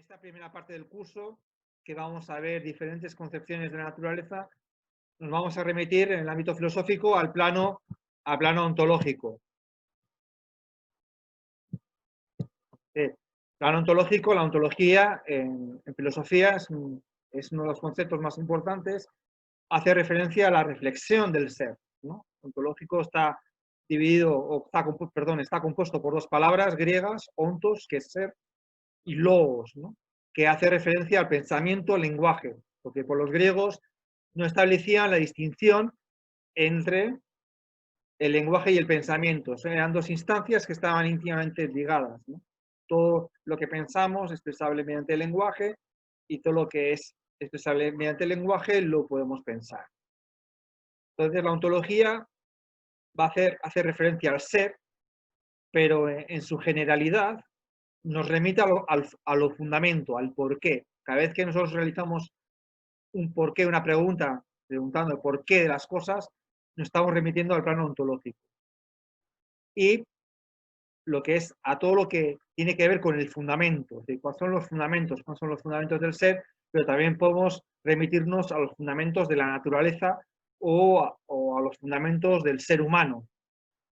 esta primera parte del curso, que vamos a ver diferentes concepciones de la naturaleza, nos vamos a remitir en el ámbito filosófico al plano ontológico. Plano ontológico, la ontología en filosofía es uno de los conceptos más importantes, hace referencia a la reflexión del ser, ¿no? Ontológico está dividido, está compuesto por dos palabras griegas, ontos, que es ser, y logos, ¿no? Que hace referencia al pensamiento, al lenguaje, porque por los griegos no establecían la distinción entre el lenguaje y el pensamiento. Eran dos instancias que estaban íntimamente ligadas, ¿no? Todo lo que pensamos es expresable mediante el lenguaje y todo lo que es expresable mediante el lenguaje lo podemos pensar. Entonces la ontología va a hacer referencia al ser, pero en su generalidad nos remite a lo fundamento, al porqué. Cada vez que nosotros realizamos un porqué, una pregunta, preguntando el porqué de las cosas, nos estamos remitiendo al plano ontológico. Y lo que es a todo lo que tiene que ver con el fundamento, de cuáles son los fundamentos del ser, pero también podemos remitirnos a los fundamentos de la naturaleza o a los fundamentos del ser humano.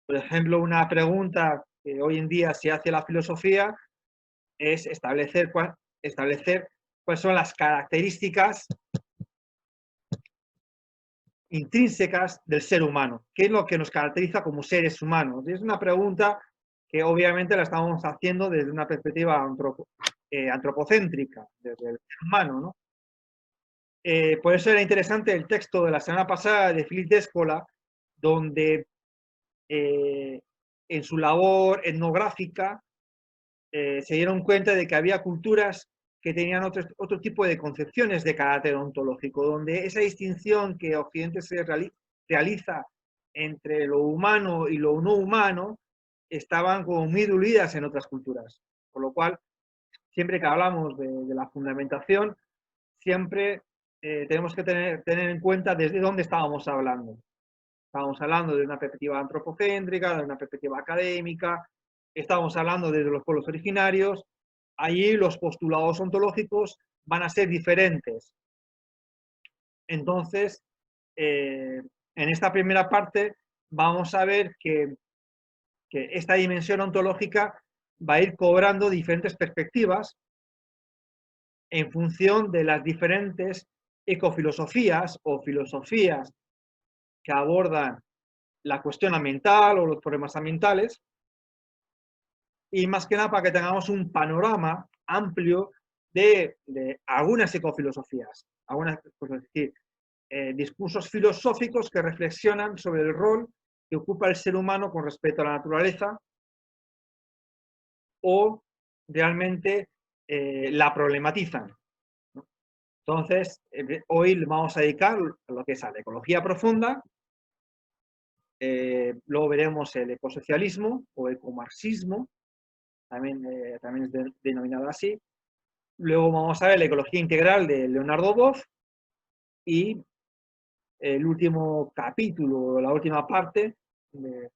Por ejemplo, una pregunta que hoy en día se hace a la filosofía es establecer cuáles son las características intrínsecas del ser humano. ¿Qué es lo que nos caracteriza como seres humanos? Y es una pregunta que obviamente la estamos haciendo desde una perspectiva antropocéntrica, desde el ser humano, ¿no? Por eso era interesante el texto de la semana pasada de Philip Descola, donde en su labor etnográfica se dieron cuenta de que había culturas que tenían otro tipo de concepciones de carácter ontológico, donde esa distinción que Occidente realiza entre lo humano y lo no humano estaban como muy diluidas en otras culturas. Por lo cual, siempre que hablamos de la fundamentación, siempre tenemos que tener en cuenta desde dónde estábamos hablando. Estábamos hablando de una perspectiva antropocéntrica, de una perspectiva académica, estábamos hablando desde los pueblos originarios. Allí los postulados ontológicos van a ser diferentes. Entonces, en esta primera parte vamos a ver que esta dimensión ontológica va a ir cobrando diferentes perspectivas en función de las diferentes ecofilosofías o filosofías que abordan la cuestión ambiental o los problemas ambientales, y más que nada para que tengamos un panorama amplio de algunas ecofilosofías, es decir, discursos filosóficos que reflexionan sobre el rol que ocupa el ser humano con respecto a la naturaleza o realmente la problematizan, ¿no? Entonces, hoy vamos a dedicar a lo que es a la ecología profunda, luego veremos el ecosocialismo o ecomarxismo, también es denominado así. Luego vamos a ver la ecología integral de Leonardo Boff y el último capítulo, la última parte de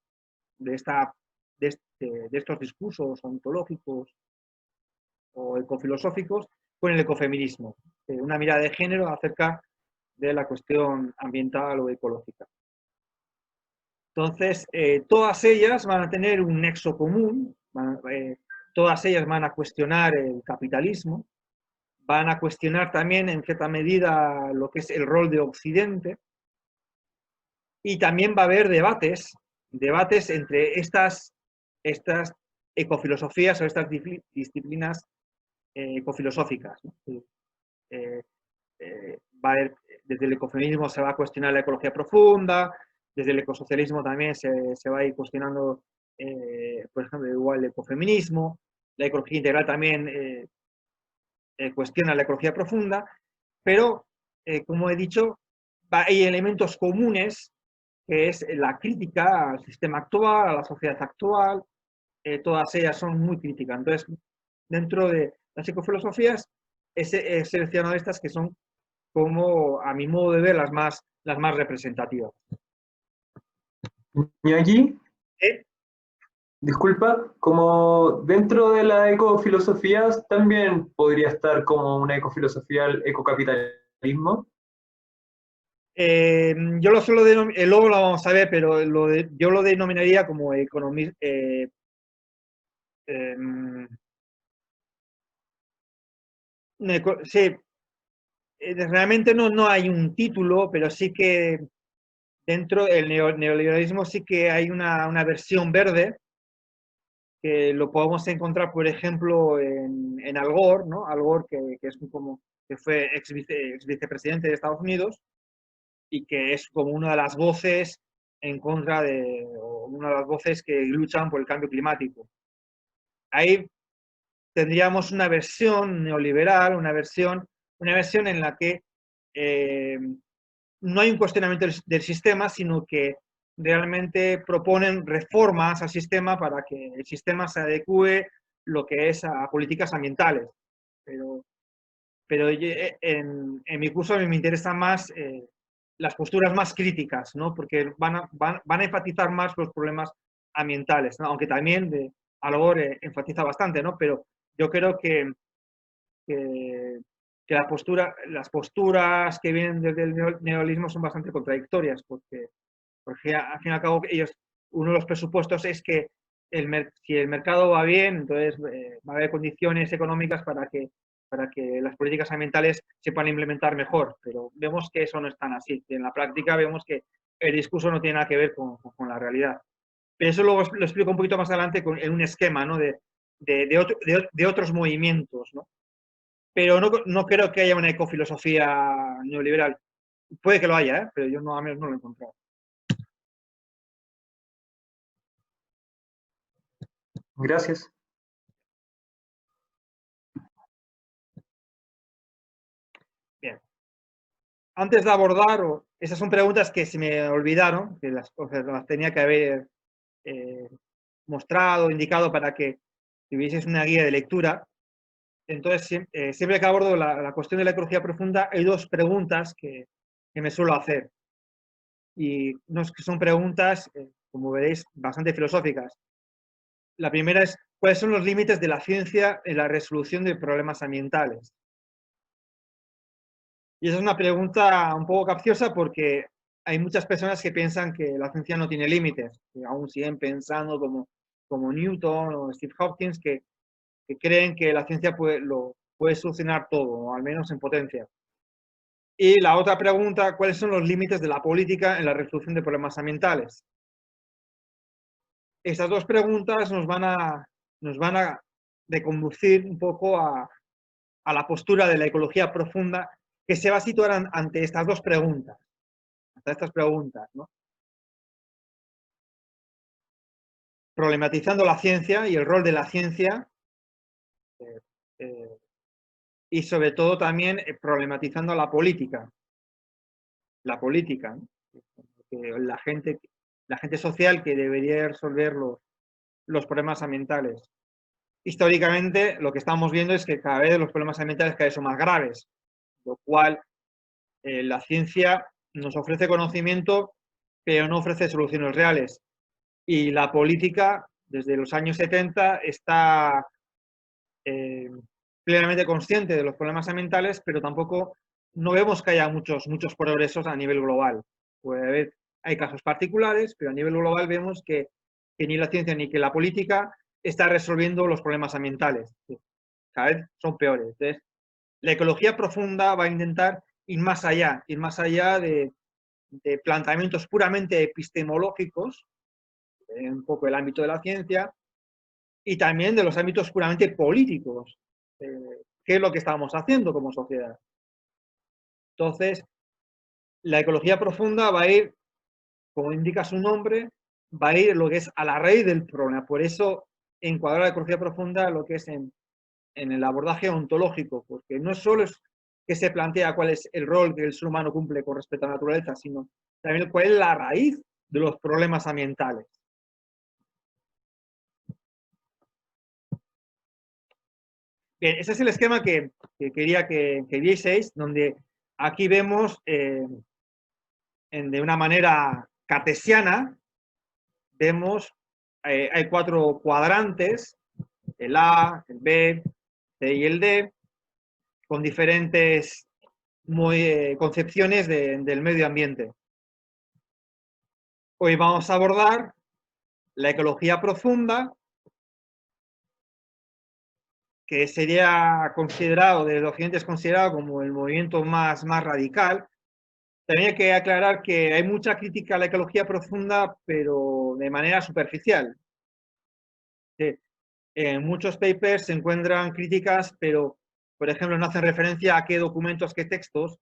estos discursos ontológicos o ecofilosóficos con el ecofeminismo, una mirada de género acerca de la cuestión ambiental o ecológica. Entonces, todas ellas van a tener un nexo común, todas ellas van a cuestionar el capitalismo, van a cuestionar también en cierta medida lo que es el rol de Occidente, y también va a haber debates entre estas ecofilosofías o estas disciplinas ecofilosóficas, ¿no? Va a haber, desde el ecofeminismo se va a cuestionar la ecología profunda, desde el ecosocialismo también se va a ir cuestionando, por ejemplo, igual el ecofeminismo, la ecología integral también cuestiona la ecología profunda, pero, como he dicho, hay elementos comunes, que es la crítica al sistema actual, a la sociedad actual, todas ellas son muy críticas. Entonces, dentro de las ecofilosofías, he seleccionado estas que son, como a mi modo de ver, las más representativas. ¿Y allí? Disculpa, como dentro de la ecofilosofía también podría estar como una ecofilosofía el ecocapitalismo. Yo lo suelo denominar, luego lo vamos a ver, pero yo lo denominaría como economía. Em, sí, realmente no hay un título, pero sí que dentro del neoliberalismo sí que hay una versión verde que lo podemos encontrar, por ejemplo, en Al Gore, ¿no? Al Gore, que es como que fue ex vicepresidente de Estados Unidos y que es como una de las voces en contra de, o una de las voces que luchan por el cambio climático. Ahí tendríamos una versión neoliberal, una versión en la que eh, no hay un cuestionamiento del sistema, sino que realmente proponen reformas al sistema para que el sistema se adecue lo que es a políticas ambientales. Pero en mi curso a mí me interesan más las posturas más críticas, ¿no? Porque van a enfatizar más los problemas ambientales, ¿no? Aunque también a lo mejor enfatiza bastante, ¿no? Pero yo creo que, que las posturas que vienen desde el neoliberalismo son bastante contradictorias, porque al fin y al cabo ellos, uno de los presupuestos es que si el mercado va bien, entonces va a haber condiciones económicas para que las políticas ambientales se puedan implementar mejor, pero vemos que eso no es tan así. En la práctica vemos que el discurso no tiene nada que ver con la realidad. Pero eso luego lo explico un poquito más adelante en un esquema, ¿no? De otros movimientos, ¿no? Pero no creo que haya una ecofilosofía neoliberal. Puede que lo haya, ¿eh? Pero yo no, a menos no lo he encontrado. Gracias. Bien. Antes de abordar, esas son preguntas que se me olvidaron, que o sea, las tenía que haber eh, mostrado, indicado para que tuvieses una guía de lectura. Entonces, siempre que abordo la cuestión de la ecología profunda, hay dos preguntas que me suelo hacer. Y no es que son preguntas, como veréis, bastante filosóficas. La primera es, ¿cuáles son los límites de la ciencia en la resolución de problemas ambientales? Y esa es una pregunta un poco capciosa porque hay muchas personas que piensan que la ciencia no tiene límites, que aún siguen pensando como Newton o Steve Hopkins, que creen que la ciencia puede solucionar todo, o al menos en potencia. Y la otra pregunta, ¿cuáles son los límites de la política en la resolución de problemas ambientales? Estas dos preguntas nos van a reconducir un poco a la postura de la ecología profunda que se va a situar ante estas dos preguntas, ante estas preguntas, ¿no? Problematizando la ciencia y el rol de la ciencia eh, eh, y sobre todo también problematizando la política, ¿no? La gente social que debería resolver los problemas ambientales. Históricamente lo que estamos viendo es que cada vez los problemas ambientales cada vez son más graves, lo cual la ciencia nos ofrece conocimiento, pero no ofrece soluciones reales. Y la política, desde los años 70, está eh, plenamente consciente de los problemas ambientales, pero tampoco no vemos que haya muchos progresos a nivel global. Puede haber, hay casos particulares, pero a nivel global vemos que ni la ciencia ni que la política está resolviendo los problemas ambientales. Cada vez son peores. Entonces, la ecología profunda va a intentar ir más allá de planteamientos puramente epistemológicos, un poco el ámbito de la ciencia, y también de los ámbitos puramente políticos. ¿Qué es lo que estamos haciendo como sociedad? Entonces, la ecología profunda va a ir, como indica su nombre, va a ir lo que es a la raíz del problema. Por eso encuadrar la ecología profunda lo que es en el abordaje ontológico, porque no solo es que se plantea cuál es el rol que el ser humano cumple con respecto a la naturaleza, sino también cuál es la raíz de los problemas ambientales. Bien, ese es el esquema que quería que vieseis, donde aquí vemos de una manera cartesiana, vemos hay 4 cuadrantes, el A, el B, C y el D, con diferentes concepciones del medio ambiente. Hoy vamos a abordar la ecología profunda, que sería considerado, desde Occidente es considerado como el movimiento más radical. También hay que aclarar que hay mucha crítica a la ecología profunda, pero de manera superficial. En muchos papers se encuentran críticas, pero, por ejemplo, no hacen referencia a qué documentos, qué textos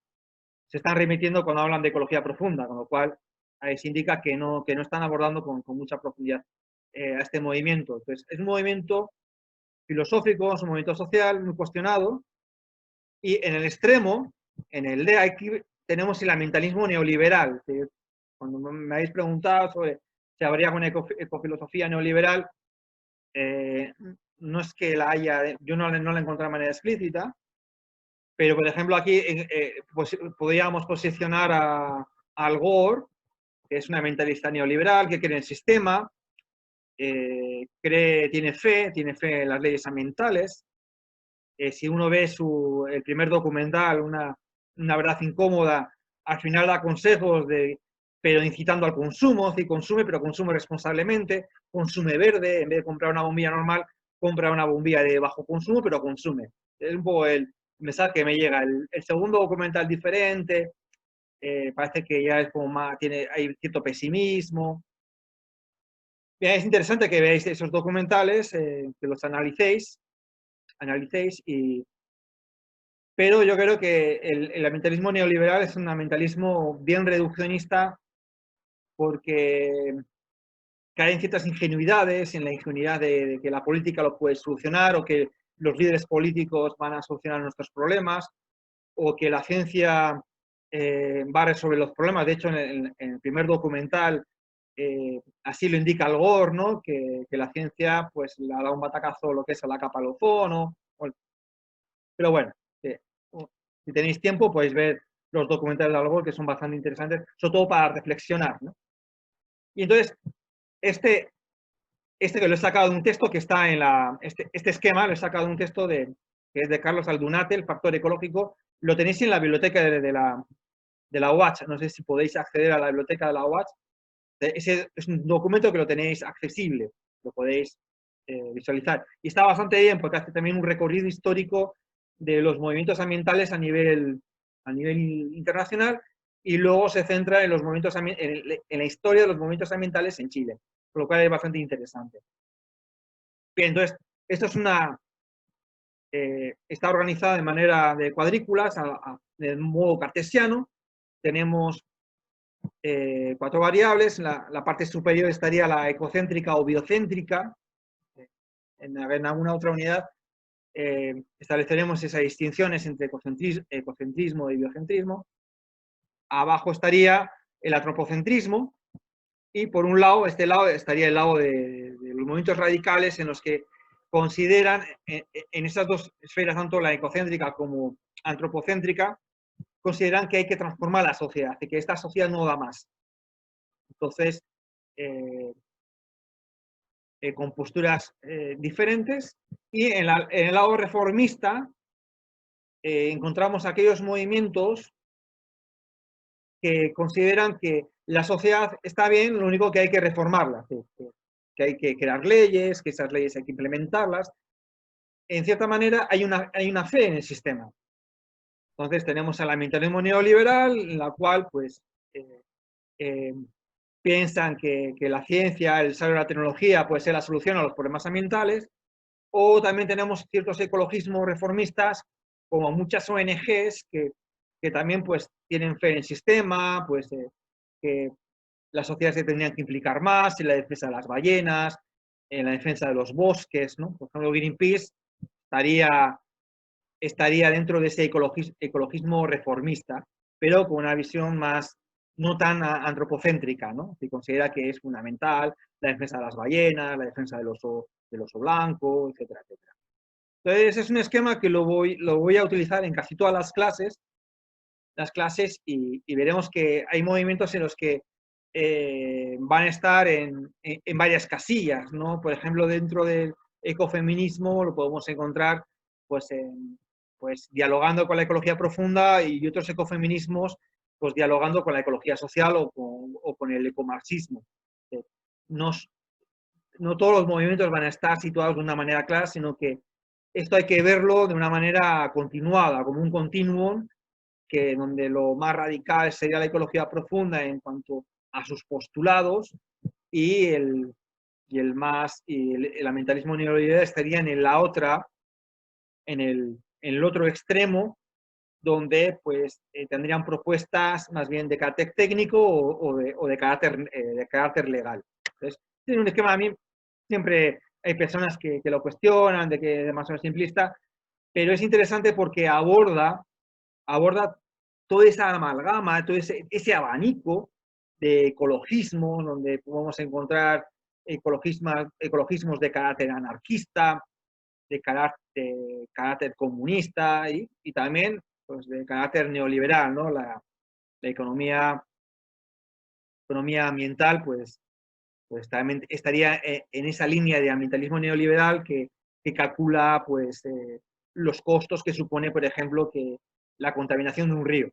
se están remitiendo cuando hablan de ecología profunda, con lo cual se indica que no están abordando con mucha profundidad a este movimiento. Entonces, es un movimiento filosófico, es un movimiento social muy cuestionado, y en el extremo, en el de aquí, tenemos el ambientalismo neoliberal. Cuando me habéis preguntado sobre si habría una ecofilosofía neoliberal, no es que la haya, yo no la encontré de manera explícita, pero por ejemplo aquí pues, podríamos posicionar a Al Gore, que es un ambientalista neoliberal, que cree en el sistema, tiene fe en las leyes ambientales. Si uno ve el primer documental, una verdad incómoda, al final da consejos pero incitando al consumo, si consume, pero consume responsablemente, consume verde, en vez de comprar una bombilla normal, compra una bombilla de bajo consumo, pero consume. Es un poco el mensaje que me llega. El segundo documental diferente, parece que ya es como más, hay cierto pesimismo. Bien, es interesante que veáis esos documentales, que los analicéis, pero yo creo que el ambientalismo neoliberal es un ambientalismo bien reduccionista porque cae en ciertas ingenuidades, en la ingenuidad de que la política lo puede solucionar o que los líderes políticos van a solucionar nuestros problemas o que la ciencia va a resolver los problemas. De hecho, en el primer documental así lo indica Al Gore, ¿no? Que la ciencia pues le ha dado un batacazo lo que es a la capa de ozono. Pero bueno, si tenéis tiempo podéis ver los documentales de Al Gore, que son bastante interesantes, sobre todo para reflexionar, ¿no? Y entonces, este que lo he sacado de un texto que está en este esquema lo he sacado de un texto que es de Carlos Aldunate, El factor ecológico, lo tenéis en la biblioteca de la UACH, no sé si podéis acceder a la biblioteca de la UACH, ese es un documento que lo tenéis accesible, lo podéis visualizar. Y está bastante bien porque hace también un recorrido histórico de los movimientos ambientales a nivel internacional y luego se centra en los movimientos en la historia de los movimientos ambientales en Chile, por lo cual es bastante interesante. Bien, entonces, esto es está organizada de manera de cuadrículas, de modo cartesiano. Tenemos 4 variables. En la parte superior estaría la ecocéntrica o biocéntrica. En alguna otra unidad estableceremos esas distinciones entre ecocentrismo y biocentrismo. Abajo estaría el antropocentrismo y por un lado, este lado estaría el lado de los movimientos radicales en los que consideran en esas dos esferas, tanto la ecocéntrica como antropocéntrica, consideran que hay que transformar la sociedad, que esta sociedad no da más. Entonces, con posturas diferentes, y en el lado reformista encontramos aquellos movimientos que consideran que la sociedad está bien, lo único que hay que reformarla, que hay que crear leyes, que esas leyes hay que implementarlas. En cierta manera hay una fe en el sistema. Entonces tenemos el ambientalismo neoliberal, en la cual pues piensan que la ciencia, el desarrollo de la tecnología puede ser la solución a los problemas ambientales, o también tenemos ciertos ecologismos reformistas, como muchas ONGs que también pues tienen fe en el sistema, pues que las sociedades se tendrían que implicar más en la defensa de las ballenas, en la defensa de los bosques, ¿no? Por ejemplo, Greenpeace estaría dentro de ese ecologismo reformista, pero con una visión más no tan antropocéntrica, ¿no? Que considera que es fundamental la defensa de las ballenas, la defensa del oso blanco, etcétera, etcétera. Entonces, es un esquema que lo voy a utilizar en casi todas las clases y veremos que hay movimientos en los que van a estar en varias casillas, ¿no? Por ejemplo, dentro del ecofeminismo lo podemos encontrar pues, pues dialogando con la ecología profunda, y otros ecofeminismos pues dialogando con la ecología social o con el ecomarxismo. No, no todos los movimientos van a estar situados de una manera clara, sino que esto hay que verlo de una manera continuada, como un continuum, que donde lo más radical sería la ecología profunda en cuanto a sus postulados, y el ambientalismo neoliberal estaría en la otra, en el otro extremo, donde pues tendrían propuestas más bien de carácter técnico de carácter legal. Entonces, tiene un esquema. A mí siempre hay personas que lo cuestionan, de que es demasiado simplista, pero es interesante porque aborda toda esa amalgama, todo ese abanico de ecologismo, donde podemos encontrar ecologismos de carácter anarquista, de carácter comunista, y también pues, de carácter neoliberal, ¿no? La economía ambiental, pues también estaría en esa línea de ambientalismo neoliberal que calcula pues, los costos que supone, por ejemplo, que la contaminación de un río.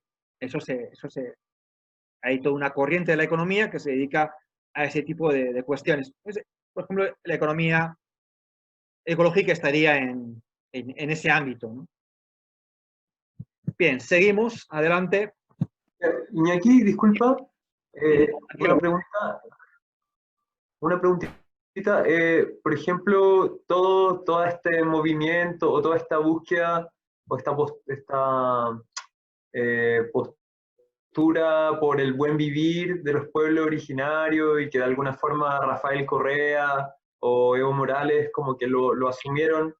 Hay toda una corriente de la economía que se dedica a ese tipo de cuestiones. Por ejemplo, la economía ecológica estaría en ese ámbito, ¿no? Bien, seguimos, adelante. Iñaki, disculpa, Aquí una lo... pregunta, una preguntita. Por ejemplo, todo este movimiento o toda esta búsqueda o esta postura por el buen vivir de los pueblos originarios, y que de alguna forma Rafael Correa o Evo Morales como que lo asumieron,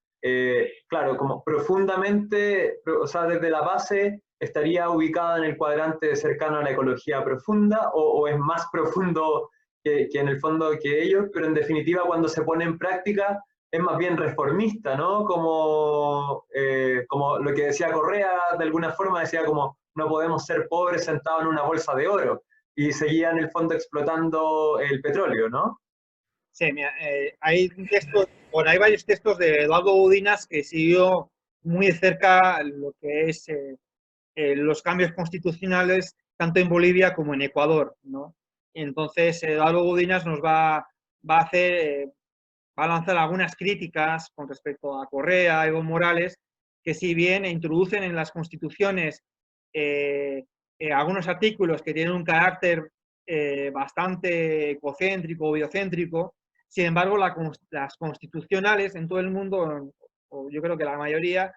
claro, como profundamente, o sea, desde la base estaría ubicada en el cuadrante cercano a la ecología profunda, o es más profundo que en el fondo que ellos, pero en definitiva cuando se pone en práctica es más bien reformista, ¿no? Como lo que decía Correa, de alguna forma decía como no podemos ser pobres sentados en una bolsa de oro, y seguía en el fondo explotando el petróleo, ¿no? Sí, mira, hay textos, bueno, hay varios textos de Eduardo Udinas que siguió muy de cerca lo que es los cambios constitucionales tanto en Bolivia como en Ecuador, ¿no? Entonces, Eduardo Udinas va a hacer, va a lanzar algunas críticas con respecto a Correa, a Evo Morales, que si bien introducen en las constituciones eh, algunos artículos que tienen un carácter bastante ecocéntrico o biocéntrico, sin embargo, las constitucionales en todo el mundo, o yo creo que la mayoría,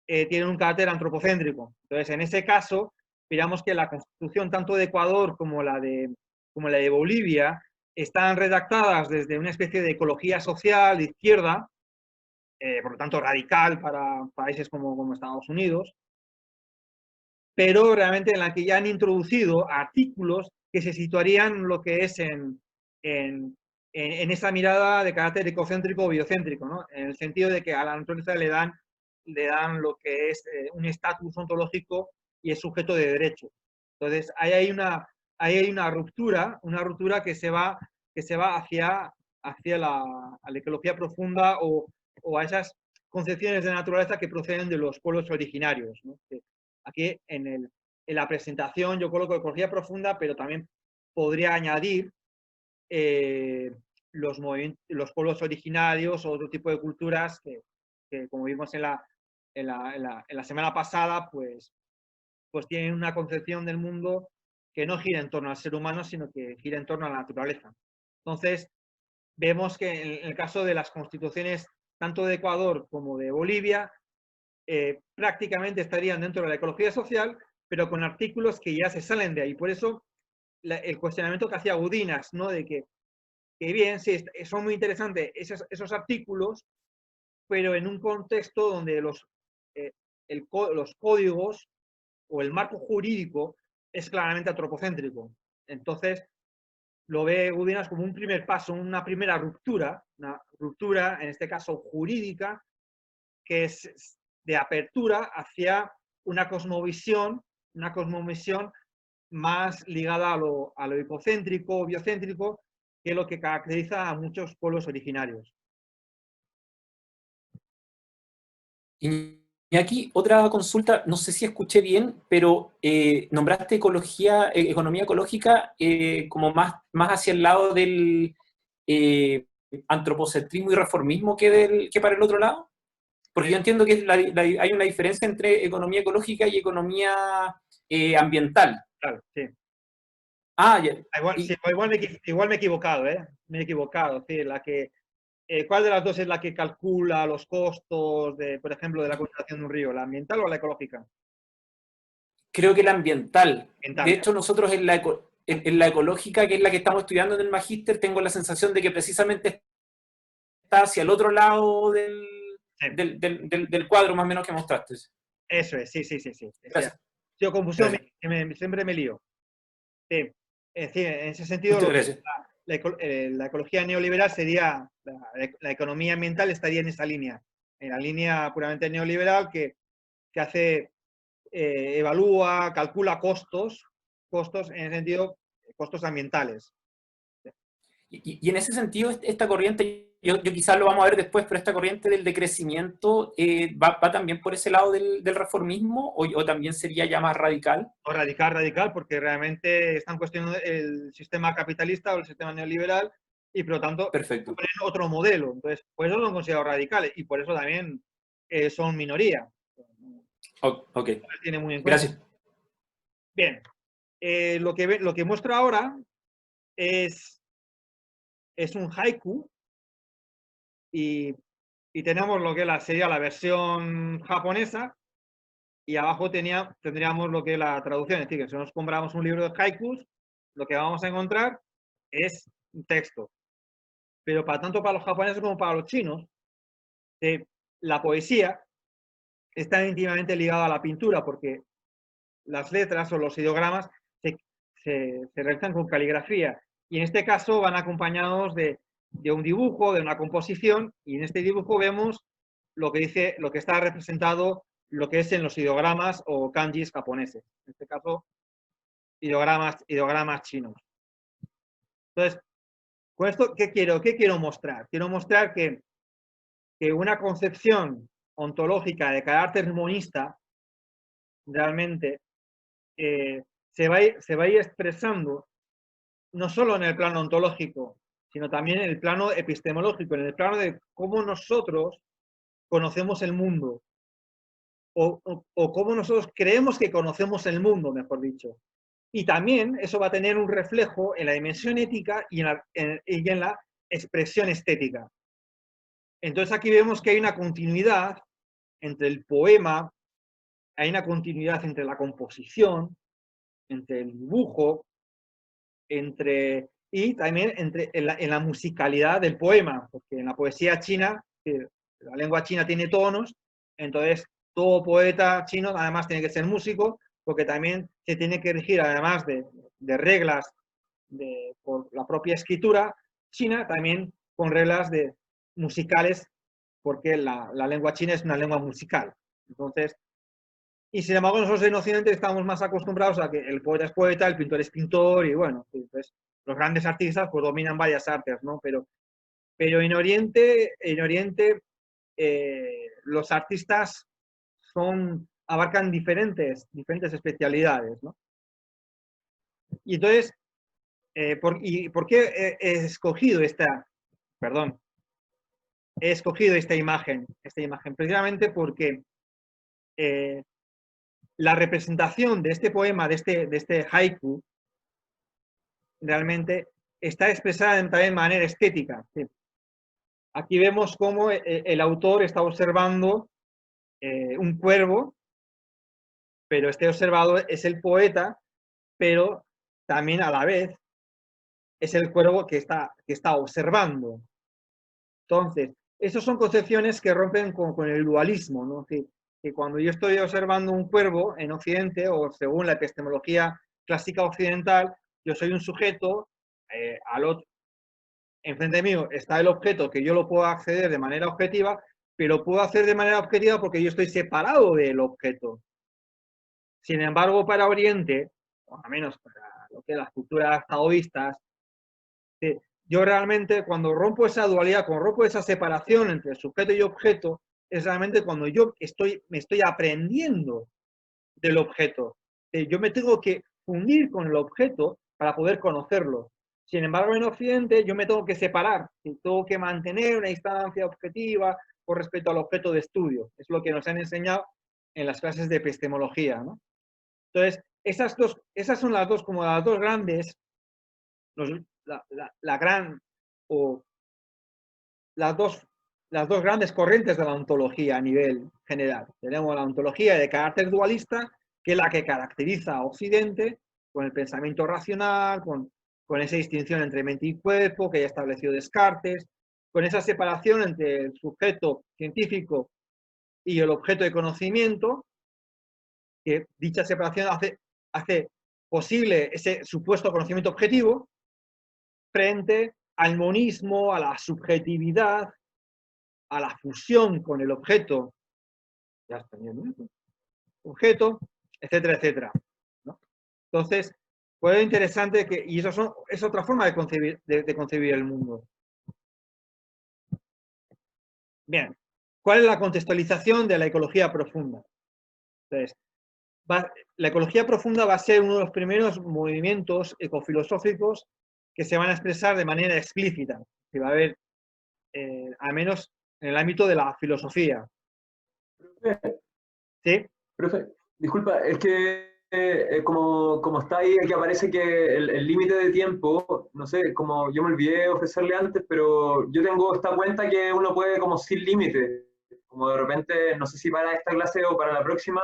tienen un carácter antropocéntrico. Entonces, en ese caso, digamos que la constitución tanto de Ecuador como la de Bolivia están redactadas desde una especie de ecología social de izquierda, por lo tanto radical para países como Estados Unidos, pero realmente en la que ya han introducido artículos que se situarían lo que es en esa mirada de carácter ecocéntrico o biocéntrico, ¿no? En el sentido de que a la naturaleza le dan lo que es un estatus ontológico y es sujeto de derecho. Entonces, ahí hay una ruptura que se va hacia la ecología profunda o a esas concepciones de naturaleza que proceden de los pueblos originarios, ¿no? Aquí en la presentación yo coloco ecología profunda, pero también podría añadir los pueblos originarios o otro tipo de culturas que como vimos en la semana pasada, pues tienen una concepción del mundo que no gira en torno al ser humano, sino que gira en torno a la naturaleza. Entonces, vemos que en el caso de las constituciones tanto de Ecuador como de Bolivia, prácticamente estarían dentro de la ecología social, pero con artículos que ya se salen de ahí. Por eso el cuestionamiento que hacía Udinas, ¿no? De que bien, sí, son muy interesantes esos artículos, pero en un contexto donde eh, los códigos o el marco jurídico es claramente antropocéntrico. Entonces, lo ve Udinas como un primer paso, una primera ruptura, en este caso jurídica, que es de apertura hacia una cosmovisión más ligada a lo ecocéntrico, biocéntrico, que es lo que caracteriza a muchos pueblos originarios. Y aquí otra consulta, no sé si escuché bien, pero nombraste economía ecológica como más hacia el lado del antropocentrismo y reformismo que para el otro lado. Porque yo entiendo que hay una diferencia entre economía ecológica y economía ambiental. Claro, sí. Ah, ya. Sí, igual me he equivocado, ¿eh? Me he equivocado. Sí, ¿cuál de las dos es la que calcula los costos, por ejemplo, de la conservación de un río? ¿La ambiental o la ecológica? Creo que la ambiental. De Ambiental. hecho, nosotros en la ecológica, que es la que estamos estudiando en el magíster, tengo la sensación de que precisamente está hacia el otro lado Sí. del cuadro más o menos que mostraste. Eso es, sí. Gracias. Yo confusión, Gracias. siempre me lío. Sí. Es decir, en ese sentido, Muchas gracias. la ecología neoliberal sería, la economía ambiental estaría en esa línea, en la línea puramente neoliberal que hace, evalúa, calcula costos en el sentido, costos ambientales. Y en ese sentido, esta corriente, yo quizás lo vamos a ver después, pero esta corriente del decrecimiento va también por ese lado del reformismo o también sería ya más radical. O radical, porque realmente están cuestionando el sistema capitalista o el sistema neoliberal y por lo tanto Perfecto. ponen otro modelo. Entonces, por eso son considerados radicales y por eso también son minoría. Ok, Tiene muy en cuenta. gracias. Bien, lo que muestro ahora es un haiku y tenemos lo que sería la versión japonesa y abajo tendríamos lo que es la traducción. Es decir, que si nos compramos un libro de haikus, lo que vamos a encontrar es un texto. Pero tanto para los japoneses como para los chinos, la poesía está íntimamente ligada a la pintura porque las letras o los ideogramas se realizan con caligrafía y en este caso van acompañados de un dibujo, de una composición y en este dibujo vemos lo que está representado, lo que es en los ideogramas o kanjis japoneses. En este caso, ideogramas chinos. Entonces, con esto, ¿qué quiero mostrar? Quiero mostrar que una concepción ontológica de carácter monista realmente se va a ir expresando no solo en el plano ontológico, sino también en el plano epistemológico, en el plano de cómo nosotros conocemos el mundo o cómo nosotros creemos que conocemos el mundo, mejor dicho. Y también eso va a tener un reflejo en la dimensión ética y en la expresión estética. Entonces aquí vemos que hay una continuidad entre el poema, hay una continuidad entre la composición, entre el dibujo, y también en la musicalidad del poema, porque en la poesía china, la lengua china tiene tonos, entonces todo poeta chino además tiene que ser músico, porque también se tiene que regir, además de reglas por la propia escritura china, también con reglas musicales, porque la lengua china es una lengua musical. Entonces, y sin embargo nosotros en Occidente estamos más acostumbrados a que el poeta es poeta, el pintor es pintor, y bueno, entonces los grandes artistas pues dominan varias artes, ¿no? Pero en Oriente los artistas abarcan diferentes especialidades, ¿no? Y entonces, ¿por qué he escogido esta imagen? Precisamente porque la representación de este poema, de este haiku, realmente está expresada también de manera estética. ¿Sí? Aquí vemos cómo el autor está observando un cuervo, pero este observador es el poeta, pero también a la vez es el cuervo que está observando. Entonces, esas son concepciones que rompen con el dualismo, ¿no? Que cuando yo estoy observando un cuervo en Occidente, o según la epistemología clásica occidental, yo soy un sujeto, al otro, enfrente mío está el objeto que yo lo puedo acceder de manera objetiva, pero puedo hacer de manera objetiva porque yo estoy separado del objeto. Sin embargo, para Oriente, o al menos para lo que es las culturas taoístas, yo realmente cuando rompo esa dualidad, cuando rompo esa separación entre sujeto y objeto, es realmente cuando yo me estoy aprendiendo del objeto. Yo me tengo que fundir con el objeto para poder conocerlo. Sin embargo, en Occidente yo me tengo que separar, tengo que mantener una distancia objetiva con respecto al objeto de estudio. Es lo que nos han enseñado en las clases de epistemología, ¿no? Entonces, esas son las dos, como las dos grandes, la gran, o las dos grandes corrientes de la ontología a nivel general. Tenemos la ontología de carácter dualista, que es la que caracteriza a Occidente, con el pensamiento racional, con esa distinción entre mente y cuerpo que ya estableció Descartes, con esa separación entre el sujeto científico y el objeto de conocimiento, que dicha separación hace posible ese supuesto conocimiento objetivo frente al monismo, a la subjetividad, a la fusión con el objeto, ya está bien, ¿no? Objeto, etcétera, etcétera, ¿no? Entonces, pues es interesante que, y eso es otra forma de concebir el mundo. Bien, ¿cuál es la contextualización de la ecología profunda? Entonces, la ecología profunda va a ser uno de los primeros movimientos ecofilosóficos que se van a expresar de manera explícita, que va a haber, al menos en el ámbito de la filosofía. ¿Sí? Profe, disculpa, es que como está ahí, aquí aparece que el límite de tiempo, no sé, como yo me olvidé ofrecerle antes, pero yo tengo esta cuenta que uno puede como sin límite, como de repente, no sé si para esta clase o para la próxima,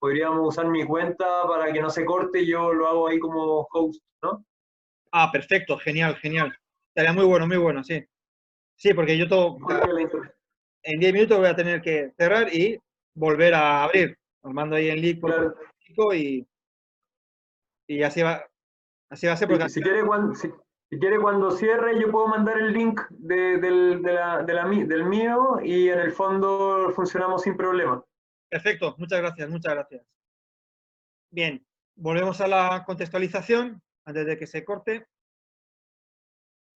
podríamos usar mi cuenta para que no se corte y yo lo hago ahí como host, ¿no? Ah, perfecto, genial, genial. Estaría muy bueno, sí. Sí, porque yo en 10 minutos voy a tener que cerrar y volver a abrir. Os mando ahí el link por Claro. y así va a ser porque Si quiere cuando cierre yo puedo mandar el link del mío y en el fondo funcionamos sin problema. perfecto, muchas gracias. Bien, volvemos a la contextualización antes de que se corte.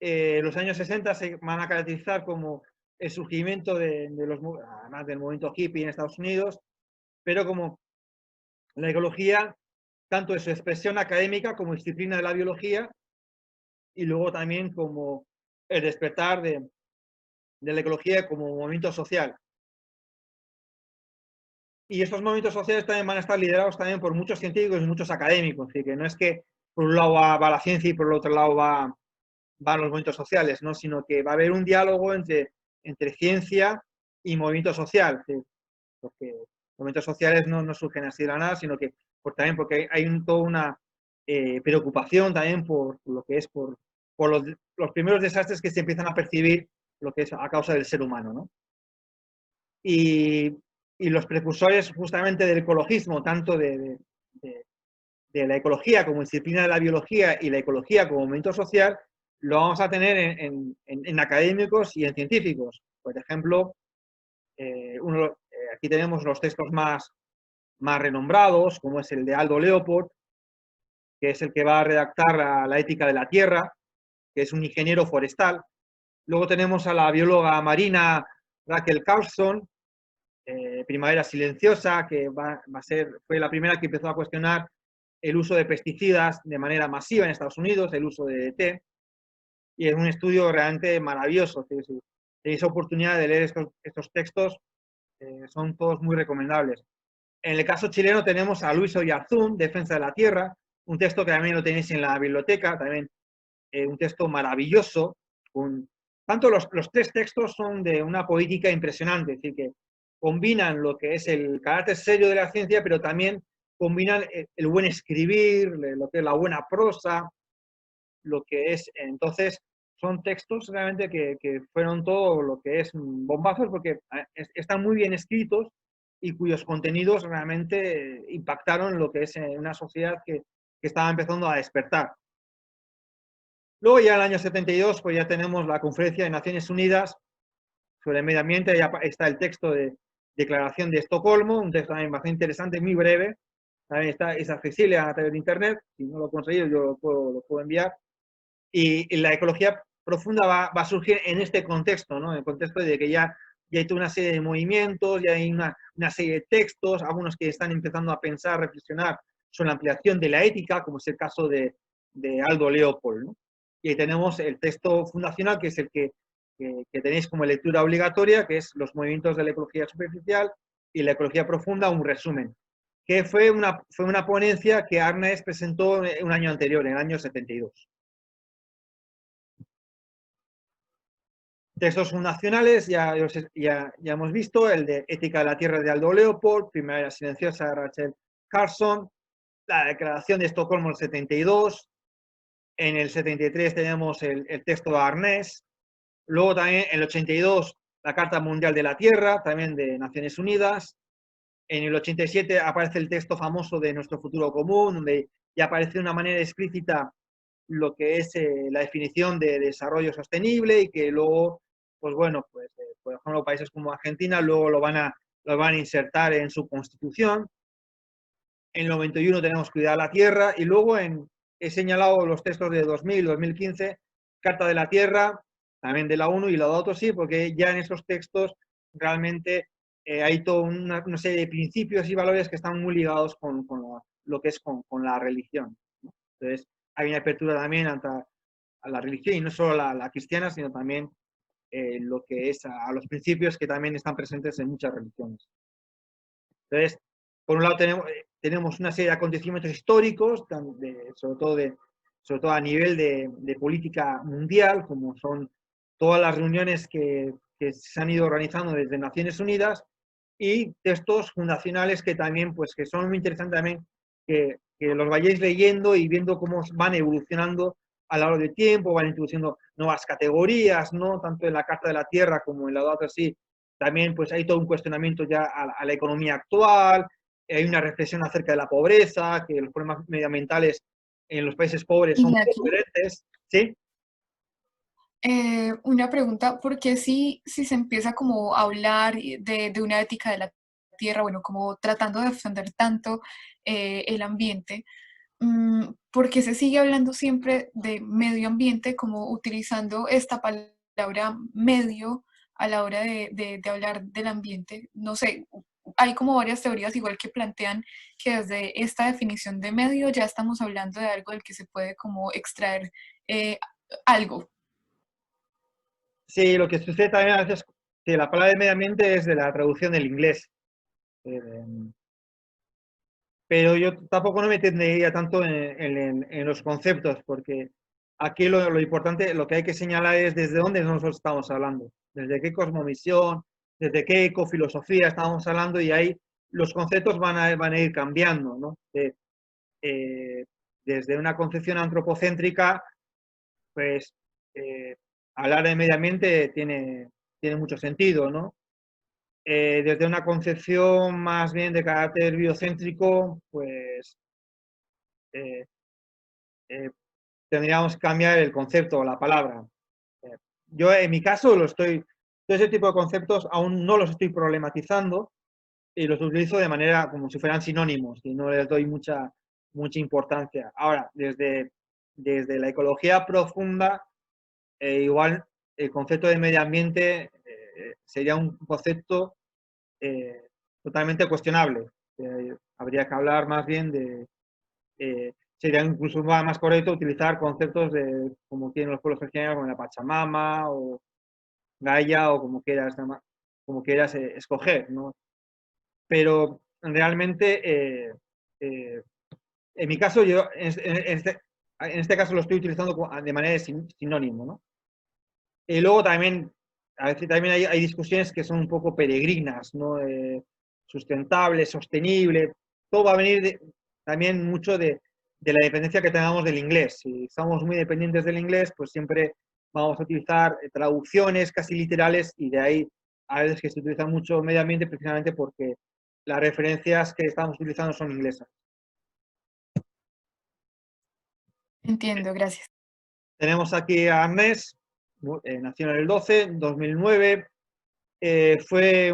Los años 60 se van a caracterizar como el surgimiento además del movimiento hippie en Estados Unidos, pero como la ecología, tanto en su expresión académica como disciplina de la biología, y luego también como el despertar de la ecología como movimiento social. Y estos movimientos sociales también van a estar liderados también por muchos científicos y muchos académicos, así que no es que por un lado va la ciencia y por el otro lado van los movimientos sociales, ¿no? Sino que va a haber un diálogo entre ciencia y movimiento social, porque los movimientos sociales no surgen así de la nada, sino que también porque hay toda una preocupación también por lo que es por los primeros desastres que se empiezan a percibir lo que es a causa del ser humano, ¿no? Y los precursores justamente del ecologismo, tanto de la ecología como disciplina de la biología y la ecología como movimiento social, lo vamos a tener en académicos y en científicos. Por ejemplo, aquí tenemos los textos más renombrados, como es el de Aldo Leopold, que es el que va a redactar la ética de la tierra, que es un ingeniero forestal. Luego tenemos a la bióloga marina Rachel Carlson, Primavera Silenciosa, que fue la primera que empezó a cuestionar el uso de pesticidas de manera masiva en Estados Unidos, el uso de DDT, y es un estudio realmente maravilloso. Si tenéis oportunidad de leer estos textos, son todos muy recomendables. En el caso chileno tenemos a Luis Oyarzún, Defensa de la Tierra, un texto que también lo tenéis en la biblioteca, también un texto maravilloso. Tanto los tres textos son de una poética impresionante, es decir, que combinan lo que es el carácter serio de la ciencia, pero también combinan el buen escribir, lo que es la buena prosa, lo que es, entonces, son textos realmente que fueron todo lo que es bombazos, porque están muy bien escritos y cuyos contenidos realmente impactaron lo que es una sociedad que estaba empezando a despertar. Luego ya en el año 72, pues ya tenemos la Conferencia de Naciones Unidas sobre el Medio Ambiente, ya está el texto de Declaración de Estocolmo, un texto también bastante interesante, muy breve, también es accesible a través de Internet. Si no lo he conseguido, yo lo puedo enviar. Y la ecología profunda va a surgir en este contexto, ¿no? En el contexto de que ya hay toda una serie de movimientos, ya hay una serie de textos, algunos que están empezando a pensar, reflexionar sobre la ampliación de la ética, como es el caso de Aldo Leopold, ¿no? Y ahí tenemos el texto fundacional, que es el que tenéis como lectura obligatoria, que es Los movimientos de la ecología superficial y la ecología profunda, un resumen, que fue una ponencia que Arnes presentó un año anterior, en el año 72. Textos fundacionales, ya hemos visto, el de Ética de la Tierra de Aldo Leopold, Primavera Silenciosa de Rachel Carson, la Declaración de Estocolmo del 72, en el 73 tenemos el texto de Arnés, luego también en el 82 la Carta Mundial de la Tierra, también de Naciones Unidas, en el 87 aparece el texto famoso de Nuestro Futuro Común, donde ya aparece de una manera explícita lo que es la definición de desarrollo sostenible y que luego, pues bueno, pues por ejemplo países como Argentina luego lo van a insertar en su constitución. En el 91 tenemos Cuidar la Tierra y luego he señalado los textos de 2000, 2015, Carta de la Tierra, también de la ONU y la OTO sí, porque ya en esos textos realmente hay toda una serie de principios y valores que están muy ligados con lo que es con la religión, ¿no? Entonces, hay una apertura también a la religión, y no solo la cristiana, sino también lo que es a los principios que también están presentes en muchas religiones. Entonces, por un lado tenemos una serie de acontecimientos históricos, sobre todo a nivel de política mundial, como son todas las reuniones que se han ido organizando desde Naciones Unidas, y textos fundacionales que también, pues que son muy interesantes también, que los vayáis leyendo y viendo cómo van evolucionando a lo largo del tiempo, van introduciendo nuevas categorías, ¿no? Tanto en la Carta de la Tierra como en la otra, sí. También pues hay todo un cuestionamiento ya a la economía actual, hay una reflexión acerca de la pobreza, que los problemas medioambientales en los países pobres son muy Iñaki, diferentes, ¿sí? una pregunta, ¿por qué si se empieza como a hablar de una ética de la tierra, bueno, como tratando de defender tanto el ambiente, ¿por qué se sigue hablando siempre de medio ambiente como utilizando esta palabra medio a la hora de hablar del ambiente? No sé, hay como varias teorías igual que plantean que desde esta definición de medio ya estamos hablando de algo del que se puede como extraer algo. Sí, lo que sucede también a veces que la palabra de medio ambiente es de la traducción del inglés. Pero yo tampoco no me tendría tanto en los conceptos, porque aquí lo importante, lo que hay que señalar es desde dónde nosotros estamos hablando, desde qué cosmovisión, desde qué ecofilosofía estamos hablando, y ahí los conceptos van a ir cambiando, ¿no? Desde una concepción antropocéntrica, pues hablar de medio ambiente tiene mucho sentido, ¿no? Desde una concepción más bien de carácter biocéntrico, pues eh, eh, tendríamos que cambiar el concepto o la palabra. Yo en mi caso todo ese tipo de conceptos aún no los estoy problematizando y los utilizo de manera como si fueran sinónimos y no les doy mucha importancia. Ahora, desde la ecología profunda, igual el concepto de medio ambiente sería un concepto totalmente cuestionable. Habría que hablar más bien sería incluso más correcto utilizar conceptos como tienen los pueblos originarios, como la Pachamama o Gaia o como quieras escoger, ¿no? Pero realmente, en mi caso, yo en este caso lo estoy utilizando de manera sinónimo, ¿no? Y luego también, a veces también hay discusiones que son un poco peregrinas, ¿no? Sustentable, sostenible, todo va a venir también mucho de la dependencia que tengamos del inglés. Si estamos muy dependientes del inglés, pues siempre vamos a utilizar traducciones casi literales, y de ahí a veces que se utiliza mucho medio ambiente precisamente porque las referencias que estamos utilizando son inglesas. Entiendo, gracias. Tenemos aquí a Agnès, nació en el 12, en 2009, fue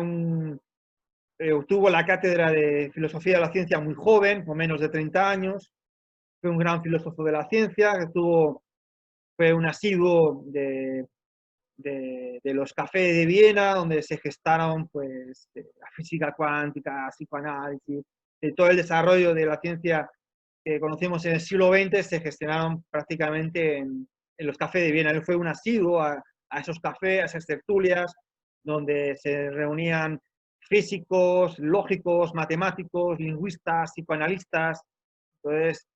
obtuvo la cátedra de Filosofía de la Ciencia muy joven, con menos de 30 años. Fue un gran filósofo de la ciencia, fue un asiduo de los cafés de Viena, donde se gestaron pues, la física cuántica, psicoanálisis, todo el desarrollo de la ciencia que conocemos en el siglo XX se gestionaron prácticamente en los cafés de Viena. Él fue un asiduo a esos cafés, a esas tertulias, donde se reunían físicos, lógicos, matemáticos, lingüistas, psicoanalistas. Entonces,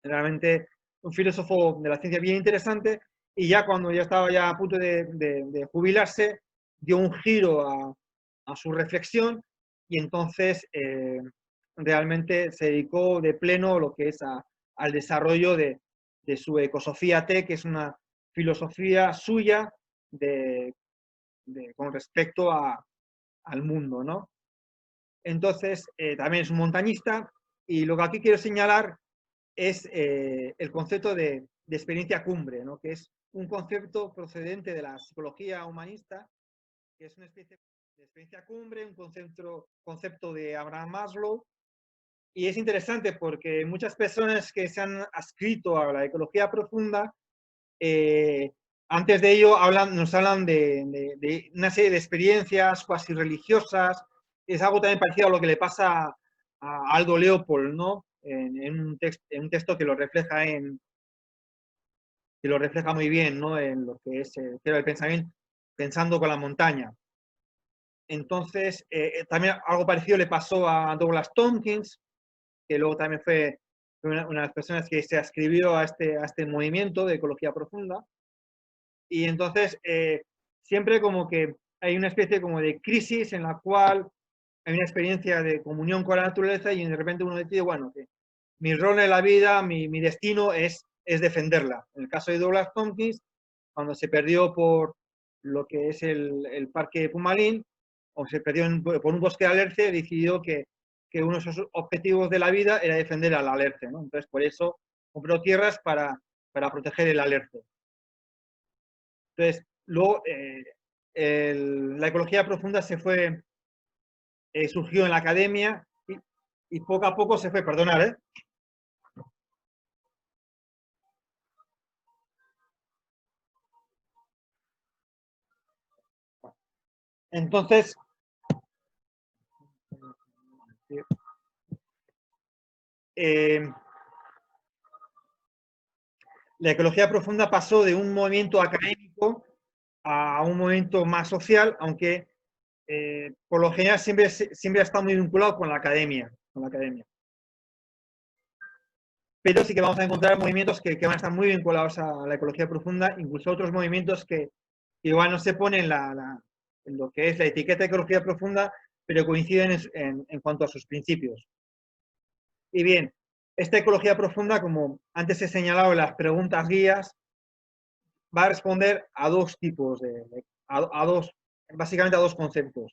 realmente un filósofo de la ciencia bien interesante, y ya cuando ya estaba ya a punto de jubilarse, dio un giro a su reflexión, y entonces realmente se dedicó de pleno a lo que es al desarrollo de su ecosofía T, que es una filosofía suya con respecto al mundo, ¿no? Entonces, también es un montañista, y lo que aquí quiero señalar es el concepto de experiencia cumbre, ¿no? Que es un concepto procedente de la psicología humanista, que es una especie de experiencia cumbre, un concepto de Abraham Maslow. Y es interesante porque muchas personas que se han adscrito a la ecología profunda, antes de ello nos hablan de una serie de experiencias cuasi religiosas. Es algo también parecido a lo que le pasa a Aldo Leopold, ¿no? En un texto que lo refleja muy bien, ¿no? En lo que es el pensamiento, pensando con la montaña. Entonces, también algo parecido le pasó a Douglas Tompkins, que luego también fue una de las personas que se adscribió a este movimiento de ecología profunda. Y entonces, siempre como que hay una especie como de crisis en la cual hay una experiencia de comunión con la naturaleza, y de repente uno decide, bueno, que mi rol en la vida, mi destino es defenderla. En el caso de Douglas Tompkins, cuando se perdió por lo que es el parque Pumalín, o se perdió por un bosque de alerce, decidió que uno de sus objetivos de la vida era defender al alerce, ¿no? Entonces, por eso compró tierras para proteger el alerce. Entonces, luego, la ecología profunda surgió en la academia, y poco a poco se fue, perdonar, Entonces, la ecología profunda pasó de un movimiento académico a un movimiento más social, aunque por lo general siempre ha estado muy vinculado con la academia. Pero sí que vamos a encontrar movimientos que van a estar muy vinculados a la ecología profunda, incluso otros movimientos que igual no se ponen en lo que es la etiqueta de ecología profunda, pero coinciden en cuanto a sus principios. Y bien, esta ecología profunda, como antes he señalado en las preguntas guías, va a responder a dos tipos, básicamente a dos conceptos.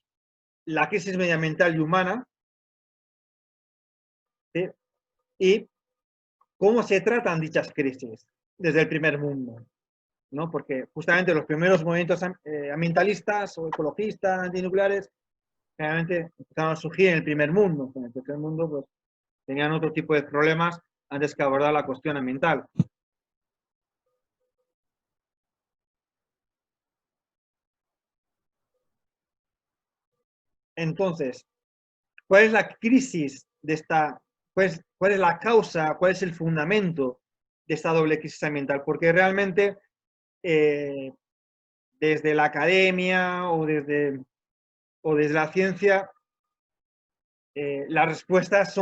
La crisis medioambiental y humana, ¿sí? Y cómo se tratan dichas crisis desde el primer mundo, ¿no? Porque justamente los primeros movimientos ambientalistas o ecologistas, antinucleares, realmente empezaron a surgir en el primer mundo. En el tercer mundo, pues, tenían otro tipo de problemas antes que abordar la cuestión ambiental. Entonces, ¿cuál es la crisis de esta, cuál es la causa, cuál es el fundamento de esta doble crisis ambiental? Porque realmente desde la academia o desde la ciencia, las respuestas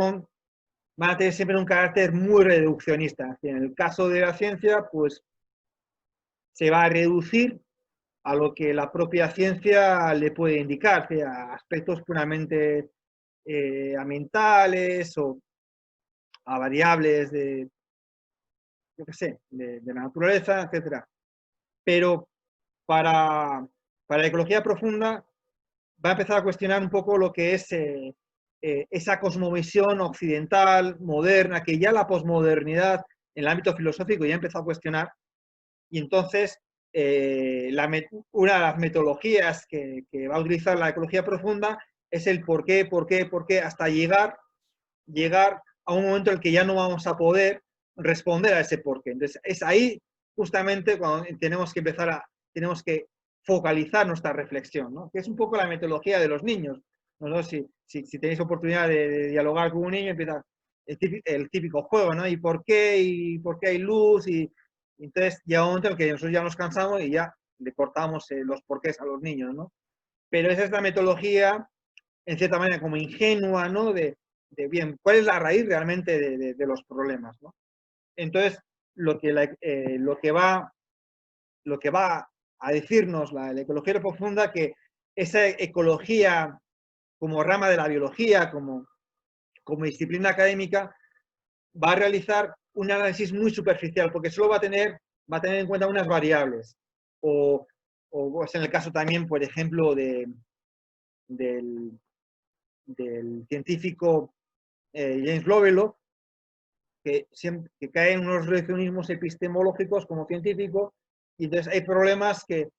van a tener siempre un carácter muy reduccionista. En el caso de la ciencia, pues se va a reducir a lo que la propia ciencia le puede indicar, a aspectos puramente ambientales o a variables de la naturaleza, etc. Pero para la ecología profunda va a empezar a cuestionar un poco lo que es esa cosmovisión occidental, moderna, que ya la posmodernidad en el ámbito filosófico ya empezó a cuestionar. Y entonces, una de las metodologías que va a utilizar la ecología profunda es el por qué, hasta llegar a un momento en el que ya no vamos a poder responder a ese por qué. Entonces, es ahí justamente cuando tenemos que focalizar nuestra reflexión, ¿no? Que es un poco la metodología de los niños. Nosotros, si tenéis oportunidad de dialogar con un niño, empieza el típico juego, ¿no? ¿Y por qué? ¿Y por qué hay luz? Y entonces llega un momento en el que nosotros ya nos cansamos y ya le cortamos los porqués a los niños, ¿no? Pero esa es la metodología, en cierta manera, como ingenua, ¿no? Bien, ¿cuál es la raíz realmente de los problemas, ¿no? Entonces, lo que va a decirnos la ecología profunda, que esa ecología como rama de la biología, como disciplina académica, va a realizar un análisis muy superficial, porque solo va a tener en cuenta unas variables. O pues en el caso también, por ejemplo, del científico James Lovelock, que cae en unos reduccionismos epistemológicos como científico, y entonces hay problemas que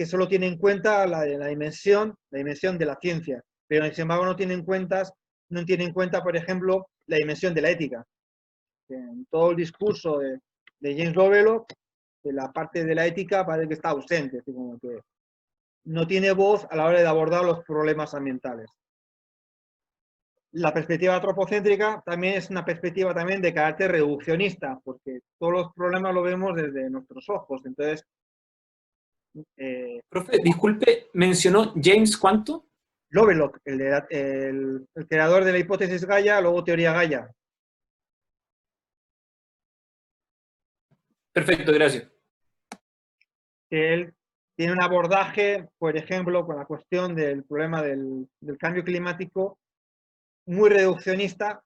solo tienen en cuenta la dimensión de la ciencia, pero sin embargo no tienen en cuenta, por ejemplo, la dimensión de la ética. En todo el discurso de James Lovelock, la parte de la ética parece que está ausente, así como que no tiene voz a la hora de abordar los problemas ambientales. La perspectiva antropocéntrica también es una perspectiva también de carácter reduccionista, porque todos los problemas los vemos desde nuestros ojos. Entonces, Profe, disculpe, ¿mencionó James cuánto? Lovelock, el creador de la hipótesis Gaia, luego teoría Gaia. Perfecto, gracias. Él tiene un abordaje, por ejemplo, con la cuestión del problema del cambio climático, muy reduccionista,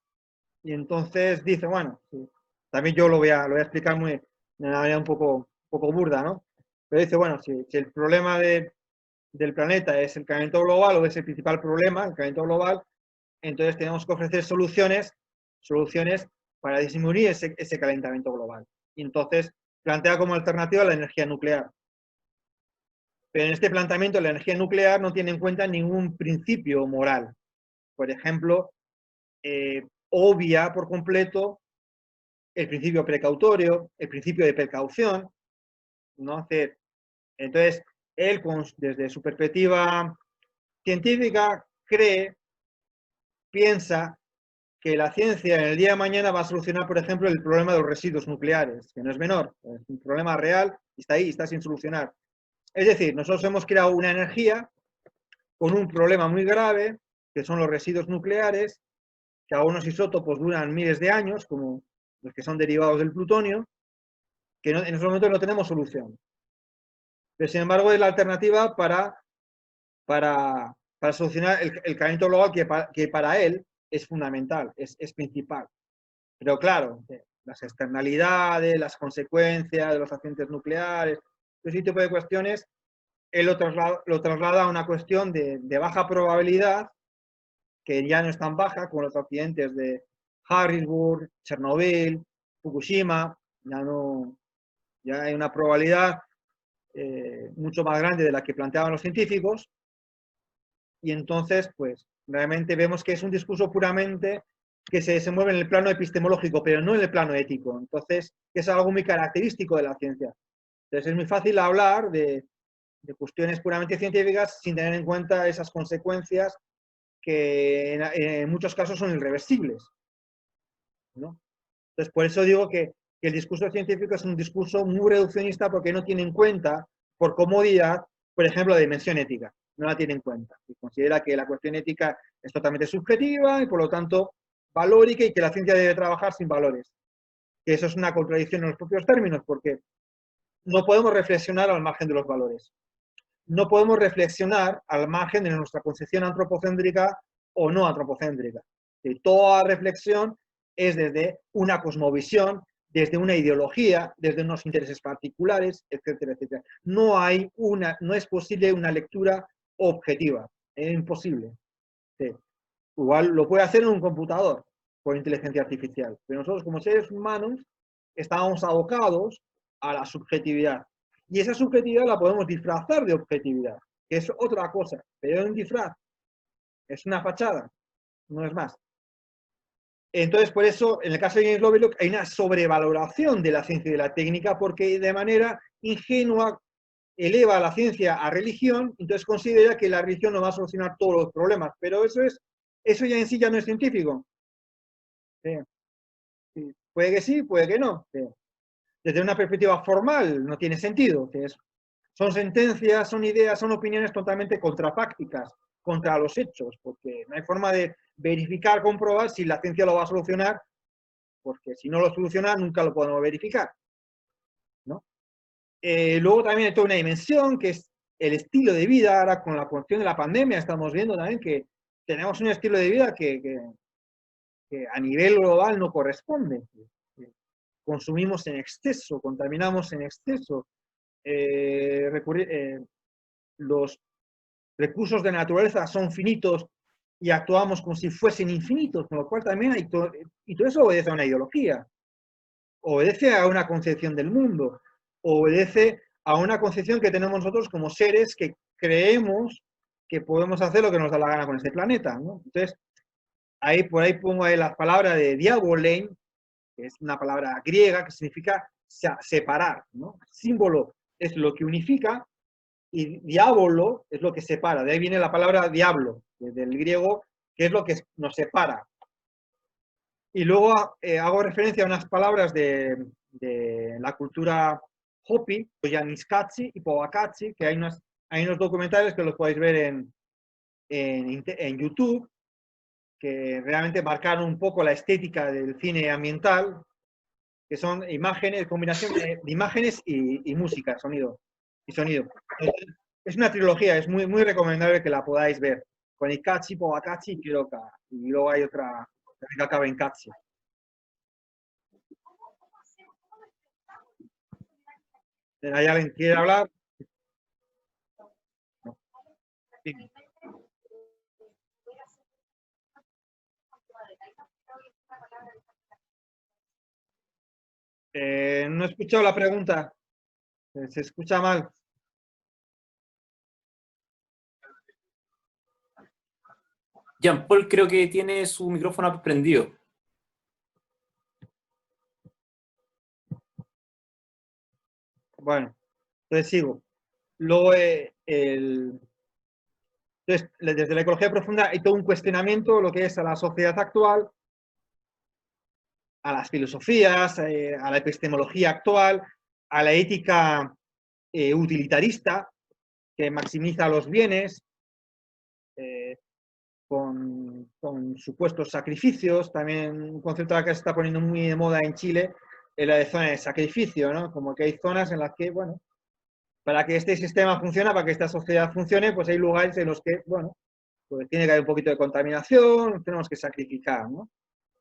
y entonces dice, bueno, sí, también yo lo voy a explicar de una manera un poco burda, ¿no? Pero dice, bueno, si el problema del planeta es el calentamiento global, o es el principal problema, el calentamiento global, entonces tenemos que ofrecer soluciones para disminuir ese calentamiento global. Y entonces plantea como alternativa la energía nuclear. Pero en este planteamiento la energía nuclear no tiene en cuenta ningún principio moral. Por ejemplo, obvia por completo el principio precautorio, el principio de precaución, ¿no? Entonces, él, desde su perspectiva científica, piensa que la ciencia en el día de mañana va a solucionar, por ejemplo, el problema de los residuos nucleares, que no es menor, es un problema real y está ahí, está sin solucionar. Es decir, nosotros hemos creado una energía con un problema muy grave, que son los residuos nucleares, que algunos isótopos duran miles de años, como los que son derivados del plutonio, que en esos momentos no tenemos solución. Pero sin embargo es la alternativa para solucionar el calentamiento global, que para él es fundamental, es principal. Pero claro, las externalidades, las consecuencias de los accidentes nucleares, ese tipo de cuestiones, él lo traslada a una cuestión de baja probabilidad, que ya no es tan baja como los accidentes de Harrisburg, Chernobyl, Fukushima, ya hay una probabilidad mucho más grande de la que planteaban los científicos, y entonces, pues, realmente vemos que es un discurso puramente que se mueve en el plano epistemológico, pero no en el plano ético. Entonces, es algo muy característico de la ciencia. Entonces, es muy fácil hablar de cuestiones puramente científicas sin tener en cuenta esas consecuencias que en muchos casos son irreversibles, ¿no? Entonces, por eso digo que el discurso científico es un discurso muy reduccionista, porque no tiene en cuenta, por comodidad, por ejemplo, la dimensión ética. No la tiene en cuenta. Y considera que la cuestión ética es totalmente subjetiva y, por lo tanto, valórica, y que la ciencia debe trabajar sin valores. Que eso es una contradicción en los propios términos, porque no podemos reflexionar al margen de los valores. No podemos reflexionar al margen de nuestra concepción antropocéntrica o no antropocéntrica. Toda reflexión es desde una cosmovisión, desde una ideología, desde unos intereses particulares, etcétera, etcétera. No es posible una lectura objetiva, es imposible. Sí. Igual lo puede hacer en un computador por inteligencia artificial, pero nosotros como seres humanos estamos abocados a la subjetividad. Y esa subjetividad la podemos disfrazar de objetividad. que es otra cosa, pero es un disfraz, es una fachada, no es más. Entonces, por eso, en el caso de James Lovelock, hay una sobrevaloración de la ciencia y de la técnica, porque de manera ingenua eleva a la ciencia a religión, entonces considera que la religión no va a solucionar todos los problemas, pero eso ya en sí ya no es científico. Puede que sí, puede que no. Desde una perspectiva formal no tiene sentido. Son sentencias, son ideas, son opiniones totalmente contrafácticas contra los hechos, porque no hay forma de verificar, comprobar si la ciencia lo va a solucionar, porque si no lo soluciona nunca lo podemos verificar, ¿no? Luego también hay toda una dimensión que es el estilo de vida. Ahora con la cuestión de la pandemia estamos viendo también que tenemos un estilo de vida que a nivel global no corresponde. Consumimos en exceso, contaminamos en exceso, los recursos de naturaleza son finitos y actuamos como si fuesen infinitos, con lo cual también hay y todo eso obedece a una ideología, obedece a una concepción del mundo, obedece a una concepción que tenemos nosotros como seres que creemos que podemos hacer lo que nos da la gana con este planeta, ¿no? Entonces, por ahí pongo ahí las palabras de diabolein, que es una palabra griega que significa separar, ¿no? Símbolo es lo que unifica y diablo es lo que separa. De ahí viene la palabra diablo, del griego, que es lo que nos separa. Y luego hago referencia a unas palabras de la cultura Hopi, Yaniskatsi y Powakatsi, que hay unos documentales que los podéis ver en YouTube, que realmente marcaron un poco la estética del cine ambiental, que son imágenes, combinación de imágenes y música, sonido. Es una trilogía, es muy, muy recomendable que la podáis ver. Con Ikatsi, Powakatsi y Kiroka. Y luego hay otra que acaba en Katsi. ¿Hay alguien que quiere hablar? No. Sí. No he escuchado la pregunta. Se escucha mal. Jean-Paul creo que tiene su micrófono prendido. Bueno, entonces sigo. Luego, entonces, desde la ecología profunda hay todo un cuestionamiento lo que es a la sociedad actual, a las filosofías, a la epistemología actual, a la ética utilitarista, que maximiza los bienes, con supuestos sacrificios. También un concepto que se está poniendo muy de moda en Chile es la de zona de sacrificio, ¿no? Como que hay zonas en las que, bueno, para que este sistema funcione, para que esta sociedad funcione, pues hay lugares en los que, bueno, pues tiene que haber un poquito de contaminación, tenemos que sacrificar, ¿no?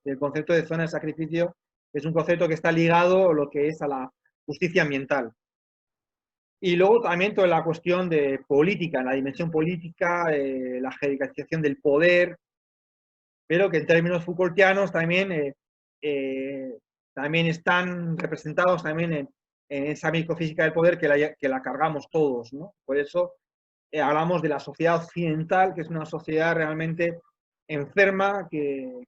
El concepto de zona de sacrificio es un concepto que está ligado a lo que es a la justicia ambiental. Y luego también toda la cuestión de política, la dimensión política, la jerarquización del poder, pero que en términos Foucaultianos también, también están representados también en esa microfísica del poder que la cargamos todos, ¿no? Por eso hablamos de la sociedad occidental, que es una sociedad realmente enferma, que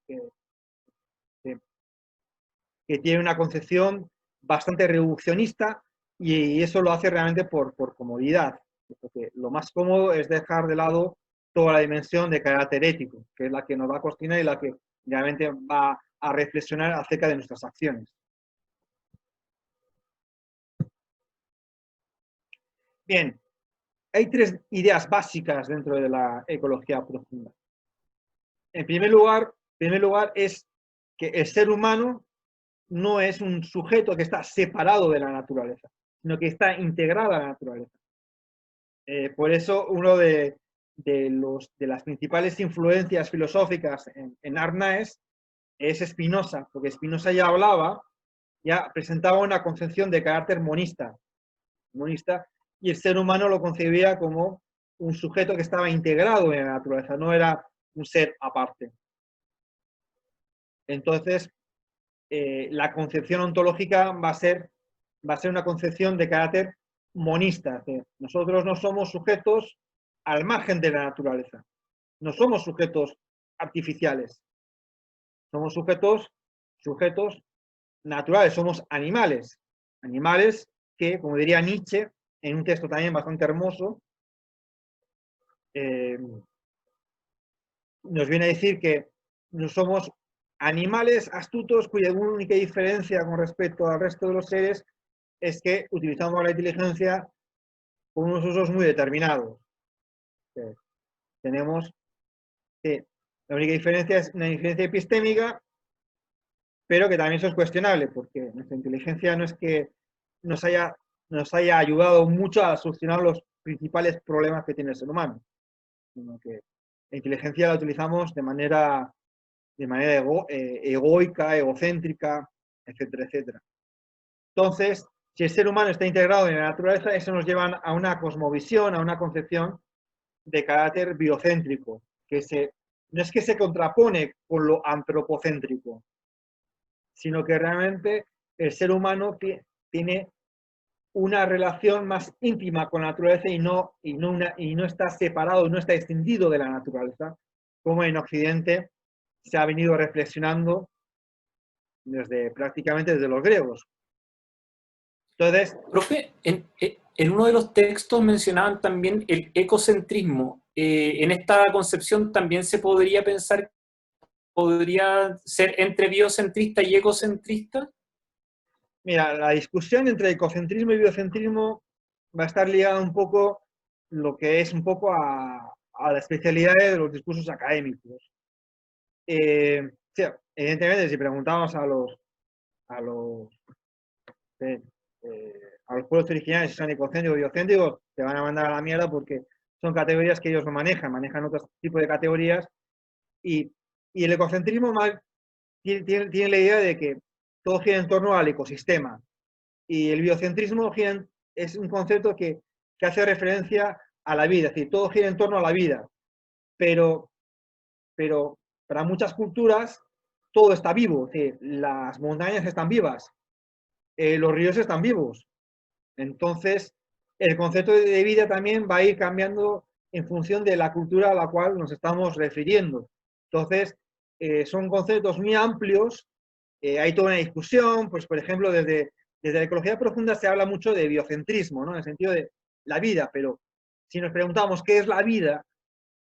tiene una concepción bastante reduccionista, y eso lo hace realmente por comodidad, porque lo más cómodo es dejar de lado toda la dimensión de carácter ético, que es la que nos va a cuestionar y la que realmente va a reflexionar acerca de nuestras acciones. Bien, hay tres ideas básicas dentro de la ecología profunda. En primer lugar es que el ser humano no es un sujeto que está separado de la naturaleza, sino que está integrado a la naturaleza. Por eso, uno de las principales influencias filosóficas en Arnaez es Spinoza, porque Spinoza ya presentaba una concepción de carácter monista, y el ser humano lo concebía como un sujeto que estaba integrado en la naturaleza, no era un ser aparte. Entonces, la concepción ontológica va a ser una concepción de carácter monista. Nosotros no somos sujetos al margen de la naturaleza. No somos sujetos artificiales, somos sujetos naturales, somos animales. Animales que, como diría Nietzsche, en un texto también bastante hermoso, nos viene a decir que no somos animales astutos cuya única diferencia con respecto al resto de los seres es que utilizamos la inteligencia con unos usos muy determinados. Tenemos la única diferencia es una diferencia epistémica, pero que también eso es cuestionable, porque nuestra inteligencia no es que nos haya ayudado mucho a solucionar los principales problemas que tiene el ser humano, sino que la inteligencia la utilizamos de manera egoica, egocéntrica, etcétera, etcétera. Entonces, si el ser humano está integrado en la naturaleza, eso nos lleva a una cosmovisión, a una concepción de carácter biocéntrico, no es que se contrapone con lo antropocéntrico, sino que realmente el ser humano tiene una relación más íntima con la naturaleza y no está separado, no está extendido de la naturaleza, como en Occidente se ha venido reflexionando prácticamente desde los griegos. Entonces, profe, en uno de los textos mencionaban también el ecocentrismo. En esta concepción también se podría pensar, podría ser entre biocentrista y ecocentrista. Mira, la discusión entre ecocentrismo y biocentrismo va a estar ligada un poco lo que es un poco a la especialidad de los discursos académicos. Sí, evidentemente, si preguntamos a los pueblos originarios si son ecocéntricos o biocéntricos, te van a mandar a la mierda porque son categorías que ellos no manejan otro tipo de categorías, y el ecocentrismo tiene la idea de que todo gira en torno al ecosistema, y el biocentrismo es un concepto que hace referencia a la vida, es decir, todo gira en torno a la vida, pero para muchas culturas todo está vivo, es decir, las montañas están vivas, los ríos están vivos. Entonces, el concepto de vida también va a ir cambiando en función de la cultura a la cual nos estamos refiriendo. Entonces, son conceptos muy amplios, hay toda una discusión, pues por ejemplo, desde la ecología profunda se habla mucho de biocentrismo, ¿no? En el sentido de la vida, pero si nos preguntamos qué es la vida,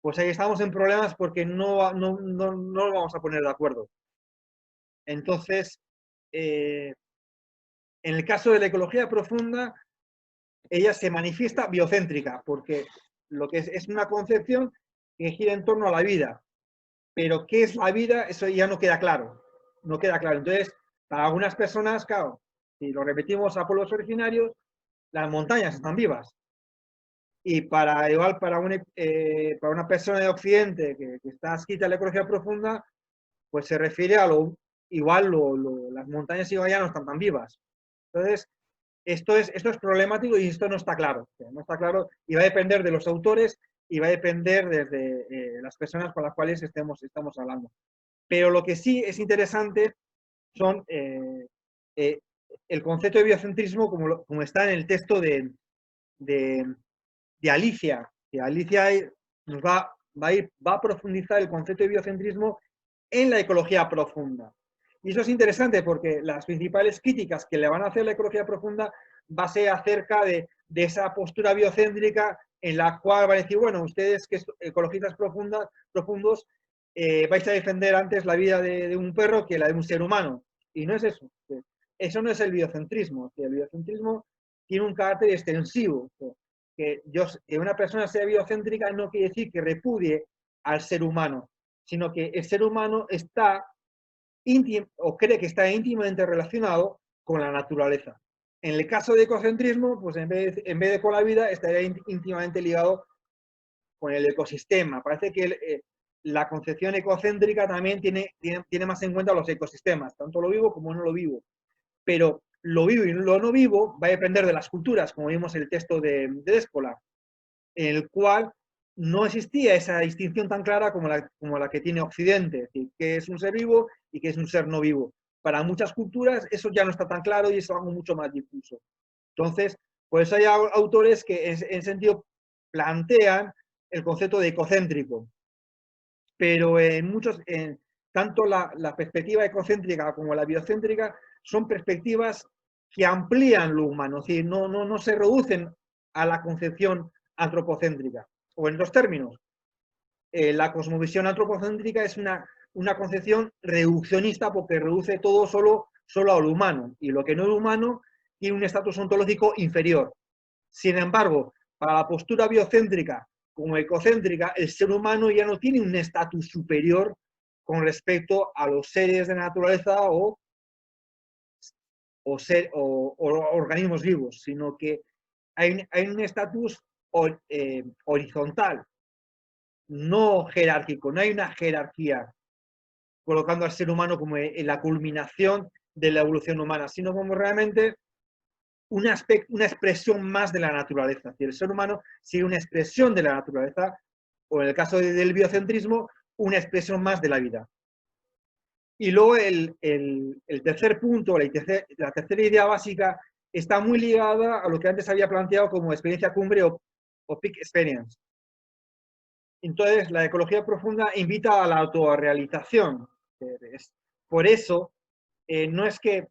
pues ahí estamos en problemas porque no nos vamos a poner de acuerdo. Entonces, en el caso de la ecología profunda, ella se manifiesta biocéntrica, porque lo que es una concepción que gira en torno a la vida. Pero ¿qué es la vida? Eso ya no queda claro. No queda claro. Entonces, para algunas personas, claro, si lo repetimos a pueblos originarios, las montañas están vivas. Y para una persona de Occidente que está adscrita a la ecología profunda, pues se refiere a las montañas igual ya no están tan vivas. Entonces, esto es problemático y esto no está claro. No está claro y va a depender de los autores y va a depender de las personas con las cuales estamos hablando. Pero lo que sí es interesante son el concepto de biocentrismo como está en el texto de Alicia. Que Alicia va a profundizar el concepto de biocentrismo en la ecología profunda. Y eso es interesante porque las principales críticas que le van a hacer a la ecología profunda va a ser acerca de esa postura biocéntrica en la cual van a decir, bueno, ustedes que son ecologistas profundos, vais a defender antes la vida de un perro que la de un ser humano. Y no es eso. Eso no es el biocentrismo. El biocentrismo tiene un carácter extensivo. Que una persona sea biocéntrica no quiere decir que repudie al ser humano, sino que el ser humano está o cree que está íntimamente relacionado con la naturaleza. En el caso de ecocentrismo, pues en vez de con la vida, estaría íntimamente ligado con el ecosistema. Parece que la concepción ecocéntrica también tiene más en cuenta los ecosistemas, tanto lo vivo como no lo vivo. Pero lo vivo y lo no vivo va a depender de las culturas, como vimos en el texto de Despolar, en el cual no existía esa distinción tan clara como la que tiene Occidente, es decir, qué es un ser vivo y qué es un ser no vivo. Para muchas culturas eso ya no está tan claro y es algo mucho más difuso. Entonces, por eso hay autores que en sentido plantean el concepto de ecocéntrico, pero tanto la perspectiva ecocéntrica como la biocéntrica son perspectivas que amplían lo humano, es decir, no se reducen a la concepción antropocéntrica. O en dos términos, la cosmovisión antropocéntrica es una concepción reduccionista porque reduce todo solo a lo humano, y lo que no es humano tiene un estatus ontológico inferior. Sin embargo, para la postura biocéntrica como ecocéntrica, el ser humano ya no tiene un estatus superior con respecto a los seres de la naturaleza o organismos vivos, sino que hay un estatus horizontal, no jerárquico, no hay una jerarquía colocando al ser humano como en la culminación de la evolución humana, sino como realmente una expresión más de la naturaleza. El ser humano sigue una expresión de la naturaleza, o en el caso del biocentrismo, una expresión más de la vida. Y luego el tercer punto, la tercera idea básica, está muy ligada a lo que antes había planteado como experiencia cumbre o peak experience. Entonces, la ecología profunda invita a la autorrealización. Por eso, no es que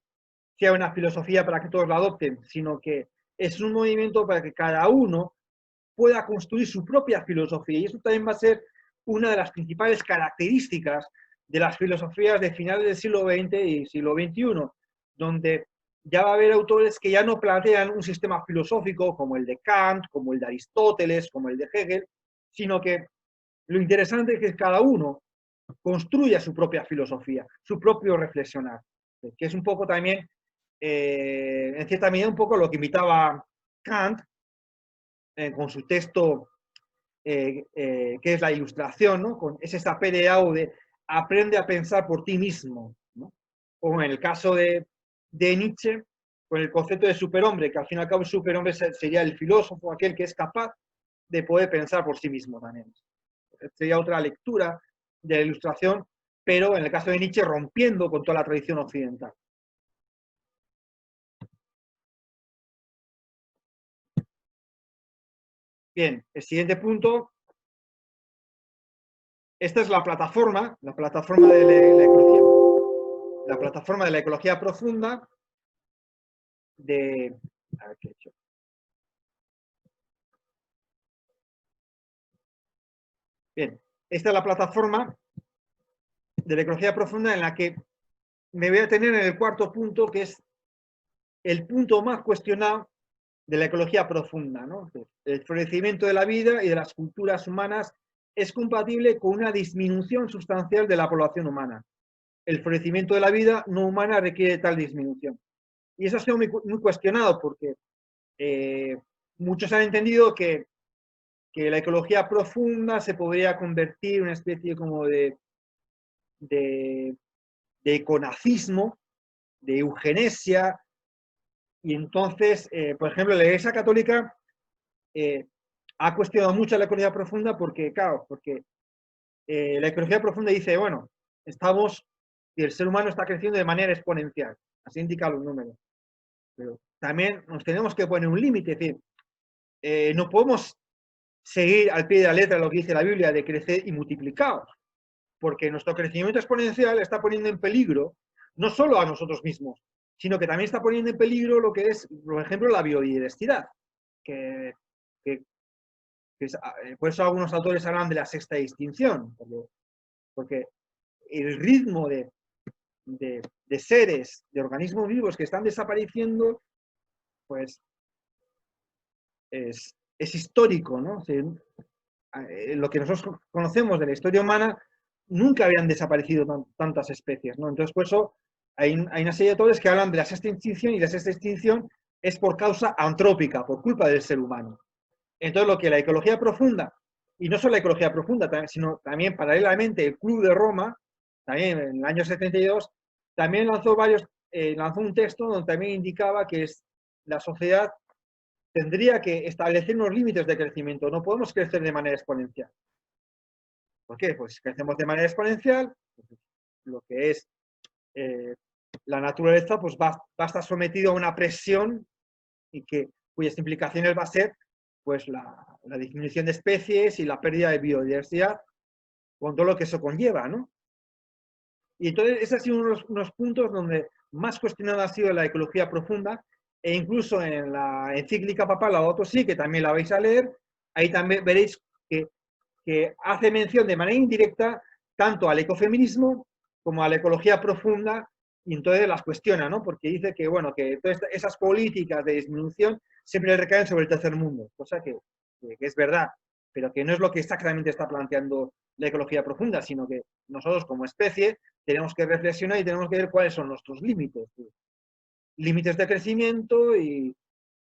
sea una filosofía para que todos la adopten, sino que es un movimiento para que cada uno pueda construir su propia filosofía. Y eso también va a ser una de las principales características de las filosofías de finales del siglo XX y siglo XXI, donde ya va a haber autores que ya no plantean un sistema filosófico como el de Kant, como el de Aristóteles, como el de Hegel, sino que lo interesante es que cada uno construya su propia filosofía, su propio reflexionar, que es un poco también, en cierta medida, un poco lo que invitaba Kant con su texto que es la ilustración, ¿no? Es esa PDAO de aprende a pensar por ti mismo, ¿no? O en el caso de Nietzsche, con el concepto de superhombre, que al fin y al cabo el superhombre sería el filósofo, aquel que es capaz de poder pensar por sí mismo también. Sería otra lectura de la ilustración, pero en el caso de Nietzsche rompiendo con toda la tradición occidental. Bien, el siguiente punto. Esta es la plataforma de la ecología, la plataforma de la ecología profunda de... A ver, ¿qué he hecho? Bien, esta es la plataforma de la ecología profunda en la que me voy a tener en el cuarto punto, que es el punto más cuestionado de la ecología profunda, ¿no? El florecimiento de la vida y de las culturas humanas es compatible con una disminución sustancial de la población humana. El florecimiento de la vida no humana requiere tal disminución. Y eso ha sido muy cuestionado porque muchos han entendido que la ecología profunda se podría convertir en una especie como de econazismo, de eugenesia, y entonces, por ejemplo, la Iglesia Católica ha cuestionado mucho la ecología profunda porque, claro, porque la ecología profunda dice, bueno, el ser humano está creciendo de manera exponencial, así indican los números, pero también nos tenemos que poner un límite, es decir, no podemos seguir al pie de la letra lo que dice la Biblia de crecer y multiplicaos, porque nuestro crecimiento exponencial está poniendo en peligro no solo a nosotros mismos, sino que también está poniendo en peligro lo que es, por ejemplo, la biodiversidad, por eso algunos autores hablan de la sexta extinción, porque el ritmo de seres, de organismos vivos que están desapareciendo, pues es histórico, ¿no? O sea, lo que nosotros conocemos de la historia humana, nunca habían desaparecido tantas especies, ¿no? Entonces, por eso hay una serie de autores que hablan de la sexta extinción, y la sexta extinción es por causa antrópica, por culpa del ser humano. Entonces, lo que la ecología profunda, y no solo la ecología profunda, sino también paralelamente el Club de Roma, también en el año 72, también lanzó un texto donde también indicaba que la sociedad tendría que establecer unos límites de crecimiento. No podemos crecer de manera exponencial. ¿Por qué? Pues crecemos de manera exponencial, lo que es la naturaleza, pues va a estar sometido a una presión y cuyas implicaciones va a ser pues la disminución de especies y la pérdida de biodiversidad, con todo lo que eso conlleva, ¿no? Y entonces, ese ha sido unos puntos donde más cuestionada ha sido la ecología profunda, e incluso en la encíclica papal Laudato Si, que también la vais a leer, ahí también veréis que hace mención de manera indirecta tanto al ecofeminismo como a la ecología profunda, y entonces las cuestiona, ¿no? Porque dice que, bueno, que todas esas políticas de disminución siempre recaen sobre el tercer mundo, cosa que es verdad, pero que no es lo que exactamente está planteando la ecología profunda, sino que nosotros como especie tenemos que reflexionar y tenemos que ver cuáles son nuestros límites, límites de crecimiento, y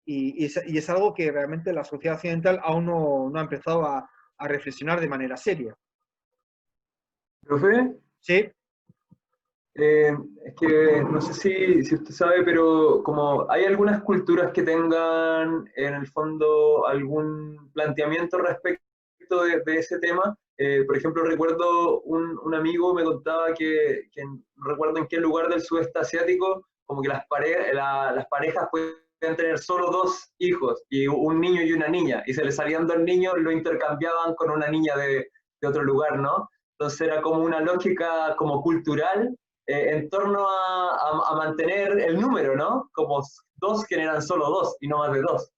es algo que realmente la sociedad occidental aún no ha empezado a reflexionar de manera seria. Profe, ¿Sí? es que no sé si usted sabe, pero como hay algunas culturas que tengan en el fondo algún planteamiento respecto de ese tema. Por ejemplo, recuerdo un amigo me contaba que no recuerdo en qué lugar del sudeste asiático, como que las parejas pueden tener solo 2 hijos, y un niño y una niña, y se les salían 2 niños, lo intercambiaban con una niña de otro lugar, ¿no? Entonces era como una lógica como cultural en torno a mantener el número, ¿no? Como 2 generan solo 2 y no más de 2.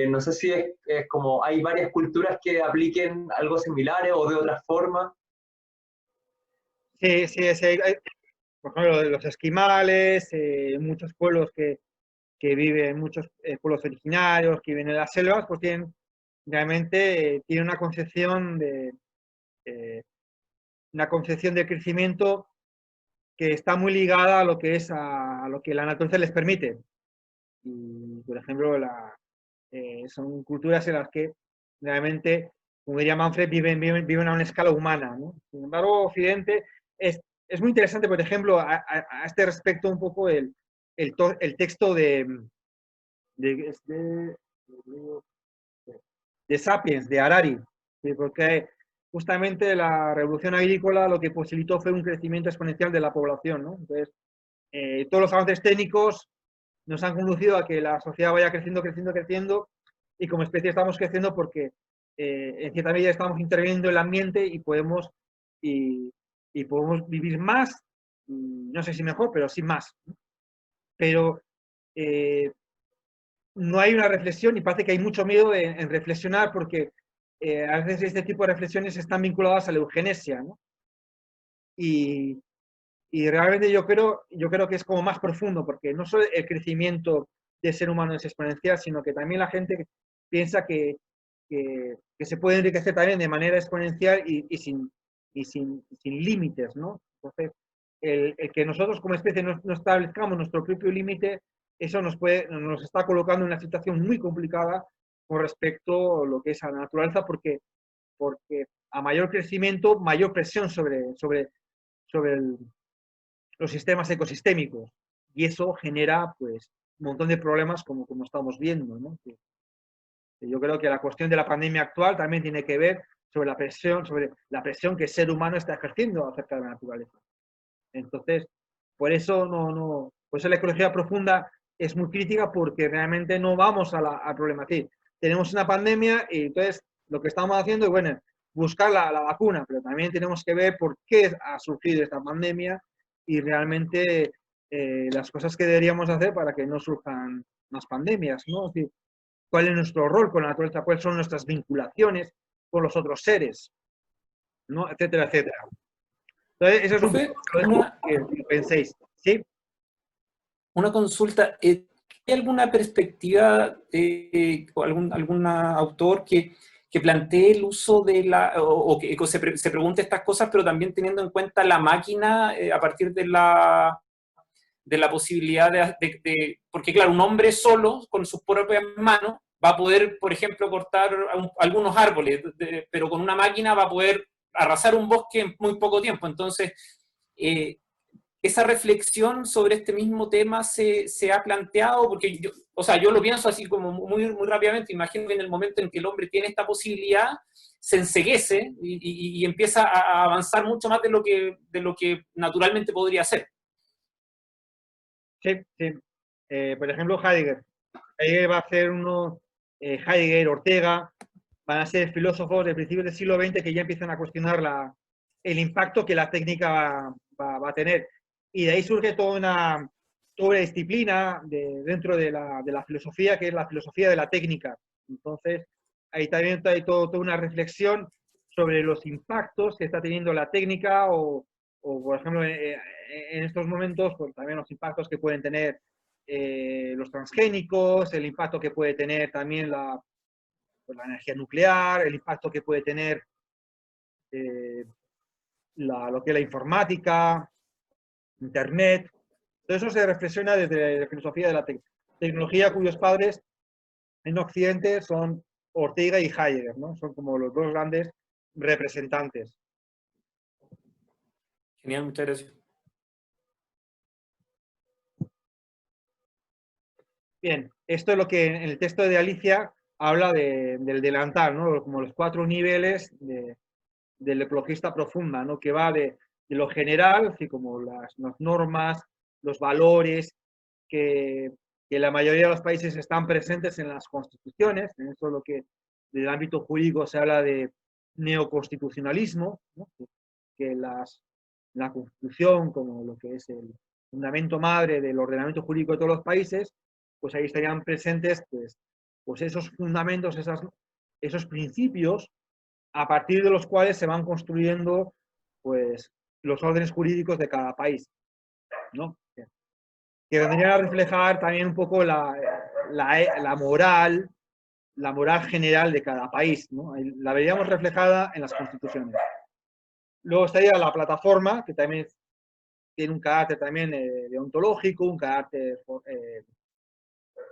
No sé si es como hay varias culturas que apliquen algo similar o de otra forma. Sí, sí, sí, por ejemplo, los esquimales, muchos pueblos que viven, muchos pueblos originarios que viven en las selvas, pues tienen realmente tienen una concepción de crecimiento que está muy ligada a lo que es a lo que la naturaleza les permite. Y, por ejemplo, son culturas en las que realmente, como diría Manfred, viven a una escala humana, ¿no? Sin embargo, Occidente es muy interesante, por ejemplo, a este respecto un poco el texto de, de Sapiens, de Harari, ¿sí? Porque justamente la revolución agrícola lo que posibilitó fue un crecimiento exponencial de la población, ¿no? Entonces, todos los avances técnicos nos han conducido a que la sociedad vaya creciendo, creciendo, creciendo, y como especie estamos creciendo porque en cierta medida estamos interviniendo en el ambiente y, y podemos vivir más, no sé si mejor, pero sí más. Pero no hay una reflexión, y parece que hay mucho miedo en reflexionar, porque a veces este tipo de reflexiones están vinculadas a la eugenesia, ¿no? Y, y realmente yo creo que es como más profundo, porque no solo el crecimiento del ser humano es exponencial, sino que también la gente piensa que se puede enriquecer también de manera exponencial sin límites, ¿no? Entonces, el que nosotros como especie no establezcamos nuestro propio límite, eso nos está colocando en una situación muy complicada con respecto a lo que es a la naturaleza, porque a mayor crecimiento, mayor presión sobre los sistemas ecosistémicos, y eso genera pues un montón de problemas como estamos viendo, ¿no? Yo creo que la cuestión de la pandemia actual también tiene que ver sobre la presión que el ser humano está ejerciendo acerca de la naturaleza. Entonces, por eso por eso la ecología profunda es muy crítica, porque realmente no vamos al problema. Sí, tenemos una pandemia y entonces lo que estamos haciendo es, bueno, buscar la vacuna, pero también tenemos que ver por qué ha surgido esta pandemia y realmente las cosas que deberíamos hacer para que no surjan más pandemias, ¿no? Es decir, cuál es nuestro rol con la naturaleza, cuáles son nuestras vinculaciones con los otros seres, ¿no? Etcétera, etcétera. Entonces, eso es un Profe, poco que penséis, ¿sí? una consulta. ¿Hay alguna perspectiva o algún autor que plantee el uso de o que se pregunte estas cosas, pero también teniendo en cuenta la máquina a partir de la posibilidad porque claro, un hombre solo, con sus propias manos, va a poder, por ejemplo, cortar algunos árboles, pero con una máquina va a poder arrasar un bosque en muy poco tiempo? Entonces, esa reflexión sobre este mismo tema se ha planteado, porque yo lo pienso así como muy, muy rápidamente. Imagino que en el momento en que el hombre tiene esta posibilidad, se enceguece y empieza a avanzar mucho más de lo que naturalmente podría hacer. Sí, sí. Por ejemplo, Heidegger va a hacer Heidegger, Ortega, van a ser filósofos de principios del siglo XX que ya empiezan a cuestionar el impacto que la técnica va a tener. Y de ahí surge toda una disciplina dentro de la filosofía, que es la filosofía de la técnica. Entonces, ahí también hay toda una reflexión sobre los impactos que está teniendo la técnica o por ejemplo, en estos momentos, pues también los impactos que pueden tener los transgénicos, el impacto que puede tener también pues, la energía nuclear, el impacto que puede tener lo que es la informática, Internet. Todo eso se reflexiona desde la filosofía de la tecnología, cuyos padres en Occidente son Ortega y Heidegger, ¿no? Son como los dos grandes representantes. Genial, muchas gracias. Bien, esto es lo que en el texto de Alicia habla del delantal, ¿no? Como los 4 niveles del ecologista profunda, ¿no? Que va de lo general, así como las normas, los valores, que la mayoría de los países están presentes en las constituciones, en eso es lo que del ámbito jurídico se habla de neoconstitucionalismo, ¿no? Que la constitución, como lo que es el fundamento madre del ordenamiento jurídico de todos los países, pues ahí estarían presentes pues esos fundamentos, esos principios a partir de los cuales se van construyendo pues los órdenes jurídicos de cada país, ¿no? Que vendrían a reflejar también un poco la moral general de cada país, ¿no? La veríamos reflejada en las constituciones. Luego estaría la plataforma, que también tiene un carácter también deontológico, un carácter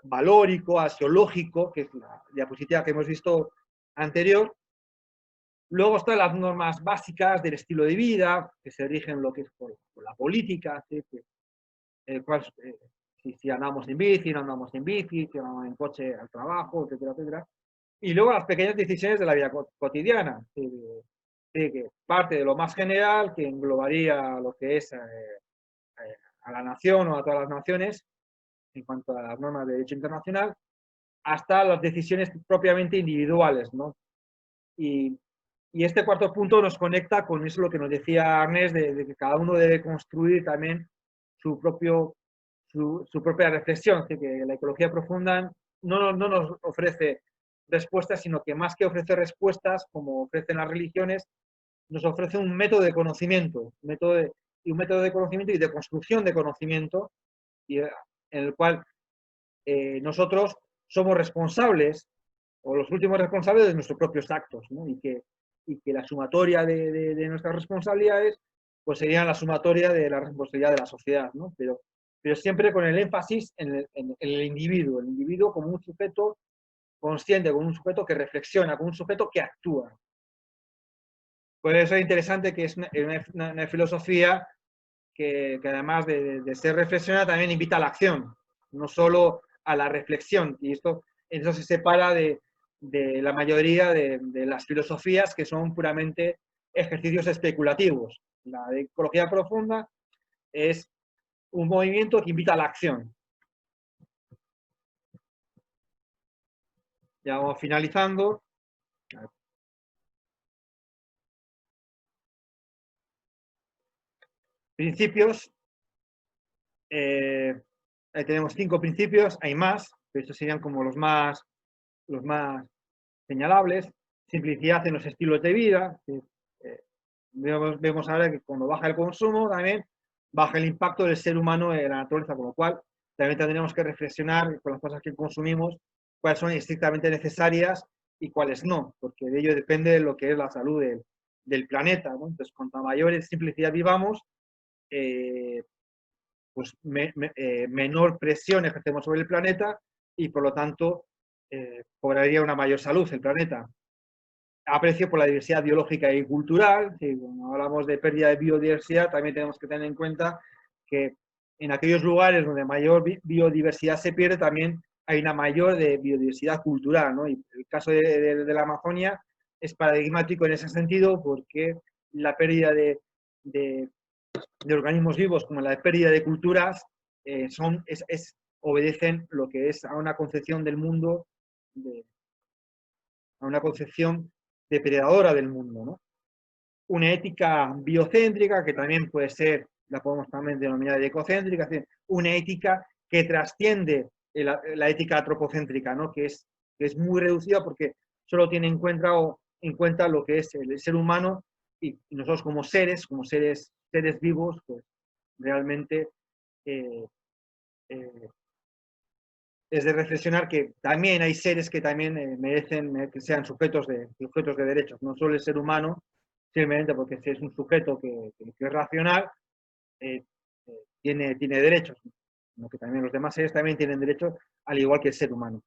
valórico, axiológico, que es la diapositiva que hemos visto anterior. Luego están las normas básicas del estilo de vida, que se rigen lo que es por la política, ¿sí? Si andamos en bici, no andamos en bici, si andamos en coche al trabajo, etcétera, etcétera. Y luego las pequeñas decisiones de la vida cotidiana, que parte de lo más general, que englobaría lo que es a la nación o a todas las naciones, en cuanto a las normas de derecho internacional, hasta las decisiones propiamente individuales, ¿no? Y este cuarto punto nos conecta con eso lo que nos decía Arnés, de que cada uno debe construir también su propia reflexión, que la ecología profunda no nos ofrece respuestas, sino que más que ofrecer respuestas, como ofrecen las religiones, nos ofrece un método de conocimiento, un método de conocimiento y de construcción de conocimiento, en el cual nosotros somos responsables, o los últimos responsables de nuestros propios actos, ¿no? Y que la sumatoria de nuestras responsabilidades pues serían la sumatoria de la responsabilidad de la sociedad, ¿no? Pero siempre con el énfasis en el individuo como un sujeto consciente, como un sujeto que reflexiona, como un sujeto que actúa. Por eso es interesante que es una filosofía que además de ser reflexionada también invita a la acción, no solo a la reflexión, y esto se separa de la mayoría de las filosofías que son puramente ejercicios especulativos. La ecología profunda es un movimiento que invita a la acción. Ya vamos finalizando. Principios. Ahí tenemos 5 principios, hay más, pero estos serían como los más señalables. Simplicidad en los estilos de vida. Vemos ahora que cuando baja el consumo también baja el impacto del ser humano en la naturaleza, con lo cual también tendríamos que reflexionar con las cosas que consumimos, cuáles son estrictamente necesarias y cuáles no, porque de ello depende lo que es la salud del planeta, ¿no? Entonces, cuanto mayor simplicidad vivamos, pues menor presión ejercemos sobre el planeta y por lo tanto cobraría una mayor salud el planeta. Aprecio por la diversidad biológica y cultural. Cuando hablamos de pérdida de biodiversidad, también tenemos que tener en cuenta que en aquellos lugares donde mayor biodiversidad se pierde, también hay una mayor de biodiversidad cultural, ¿no? Y el caso de la Amazonia es paradigmático en ese sentido, porque la pérdida de organismos vivos, como la pérdida de culturas, obedecen lo que es a una concepción del mundo a una concepción depredadora del mundo, ¿no? Una ética biocéntrica, que también puede ser, la podemos también denominar ecocéntrica, es decir, una ética que trasciende la ética antropocéntrica, ¿no? Que es muy reducida porque solo tiene en cuenta lo que es el ser humano y nosotros como seres vivos, pues realmente eh, eh, es de reflexionar que también hay seres que también merecen que sean sujetos de derechos, no solo el ser humano, simplemente porque si es un sujeto que es racional, tiene derechos, sino que también los demás seres también tienen derechos, al igual que el ser humano.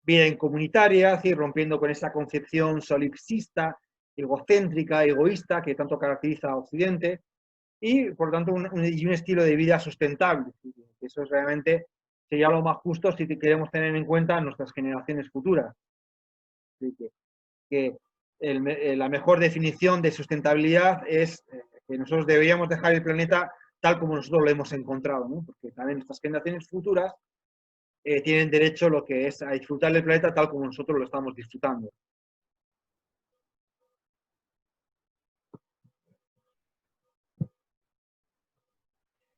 Vida en comunitaria, así, rompiendo con esa concepción solipsista, egocéntrica, egoísta, que tanto caracteriza a Occidente, y por tanto un estilo de vida sustentable. Eso es realmente sería lo más justo si queremos tener en cuenta nuestras generaciones futuras. Que la mejor definición de sustentabilidad es que nosotros deberíamos dejar el planeta tal como nosotros lo hemos encontrado, ¿no? Porque también nuestras generaciones futuras tienen derecho lo que es a disfrutar del planeta tal como nosotros lo estamos disfrutando.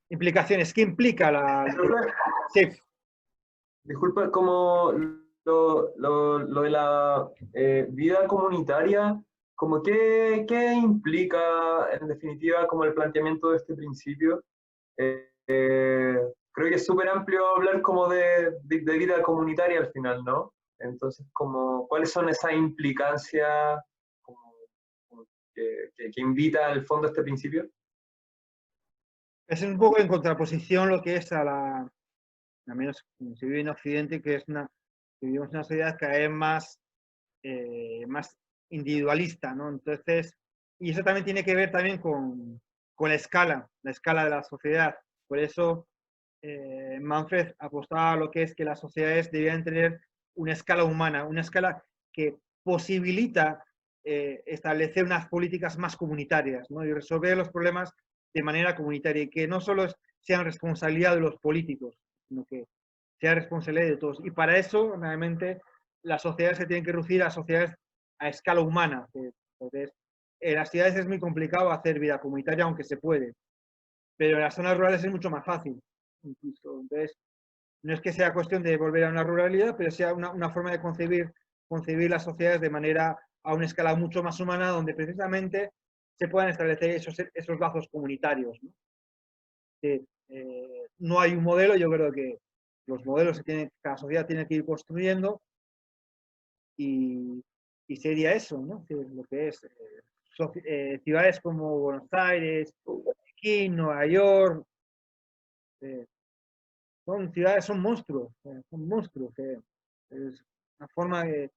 Implicaciones. ¿Qué implica la...? Sí. Disculpa, como lo de la vida comunitaria, como qué implica en definitiva como el planteamiento de este principio. Creo que es súper amplio hablar como de vida comunitaria al final, ¿no? Entonces, como, ¿cuáles son esas implicancias que invita al fondo este principio? Es un poco en contraposición lo que es al menos como se vive en Occidente, que vivimos en una sociedad cada vez más individualista, ¿no? Entonces, y eso también tiene que ver también con la escala de la sociedad. Por eso Manfred apostaba a lo que es que las sociedades debían tener una escala humana, una escala que posibilita establecer unas políticas más comunitarias, ¿no? Y resolver los problemas de manera comunitaria y que no solo sean responsabilidad de los políticos, sino que sea responsabilidad de todos. Y para eso, realmente, las sociedades se tienen que reducir a sociedades a escala humana. Entonces, en las ciudades es muy complicado hacer vida comunitaria, aunque se puede, pero en las zonas rurales es mucho más fácil. Incluso. Entonces, no es que sea cuestión de volver a una ruralidad, pero sea una forma de concebir las sociedades de manera a una escala mucho más humana, donde precisamente se puedan establecer esos lazos comunitarios, ¿no? No hay un modelo, yo creo que los modelos que cada sociedad tiene que ir construyendo y sería eso, ¿no? Lo que es ciudades como Buenos Aires, Pekín, Nueva York, son monstruos, es una forma de,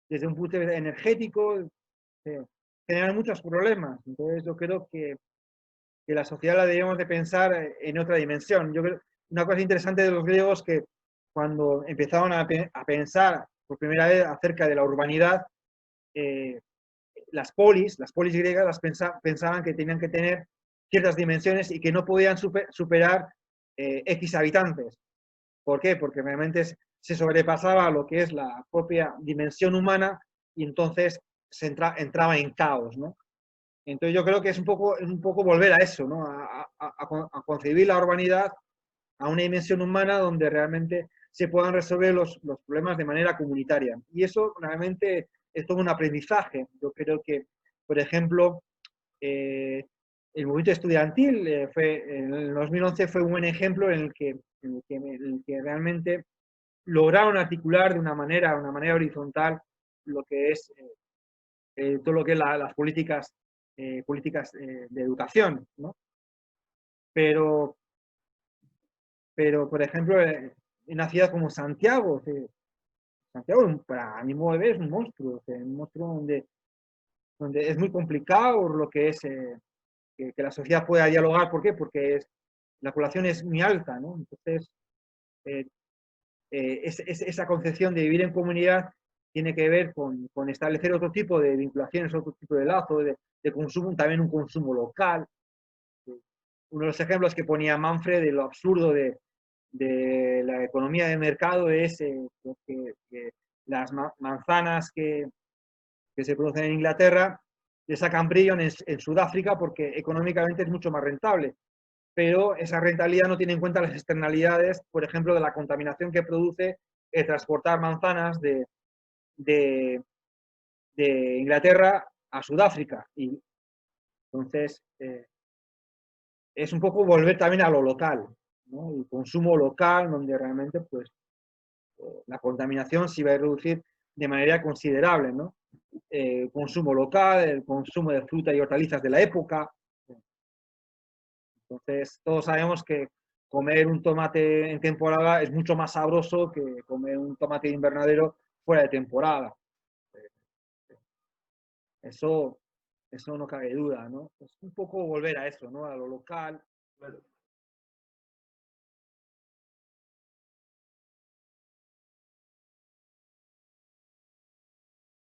desde un punto de vista energético, generan muchos problemas. Entonces yo creo que la sociedad la debemos de pensar en otra dimensión. Yo creo, una cosa interesante de los griegos que cuando empezaron a pensar por primera vez acerca de la urbanidad, las polis griegas pensaban que tenían que tener ciertas dimensiones y que no podían superar X habitantes. ¿Por qué? Porque realmente se sobrepasaba lo que es la propia dimensión humana y entonces se entraba en caos, ¿no? Entonces yo creo que es un poco volver a eso, ¿no? A concebir la urbanidad a una dimensión humana donde realmente se puedan resolver los problemas de manera comunitaria. Y eso realmente es todo un aprendizaje. Yo creo que, por ejemplo, el movimiento estudiantil en el 2011 fue un buen ejemplo en el que realmente lograron articular de una manera horizontal lo que es todo lo que es las políticas de educación, ¿no? Pero, por ejemplo, en una ciudad como Santiago, Santiago para mi modo de ver es un monstruo donde es muy complicado lo que es que la sociedad pueda dialogar. ¿Por qué? Porque la población es muy alta, ¿no? Entonces, esa concepción de vivir en comunidad tiene que ver con establecer otro tipo de vinculaciones, otro tipo de lazo, de consumo, también un consumo local. Uno de los ejemplos que ponía Manfred de lo absurdo de la economía de mercado es que las manzanas que que se producen en Inglaterra, le sacan brillo en Sudáfrica porque económicamente es mucho más rentable. Pero esa rentabilidad no tiene en cuenta las externalidades, por ejemplo, de la contaminación que produce el transportar manzanas de Inglaterra a Sudáfrica. Y entonces, es un poco volver también a lo local, ¿no? El consumo local, donde realmente pues, la contaminación se va a reducir de manera considerable, ¿no? El consumo local, el consumo de fruta y hortalizas de la época. Entonces, todos sabemos que comer un tomate en temporada es mucho más sabroso que comer un tomate de invernadero fuera de temporada. Eso no cabe duda, ¿no? Es un poco volver a eso, ¿no? A lo local.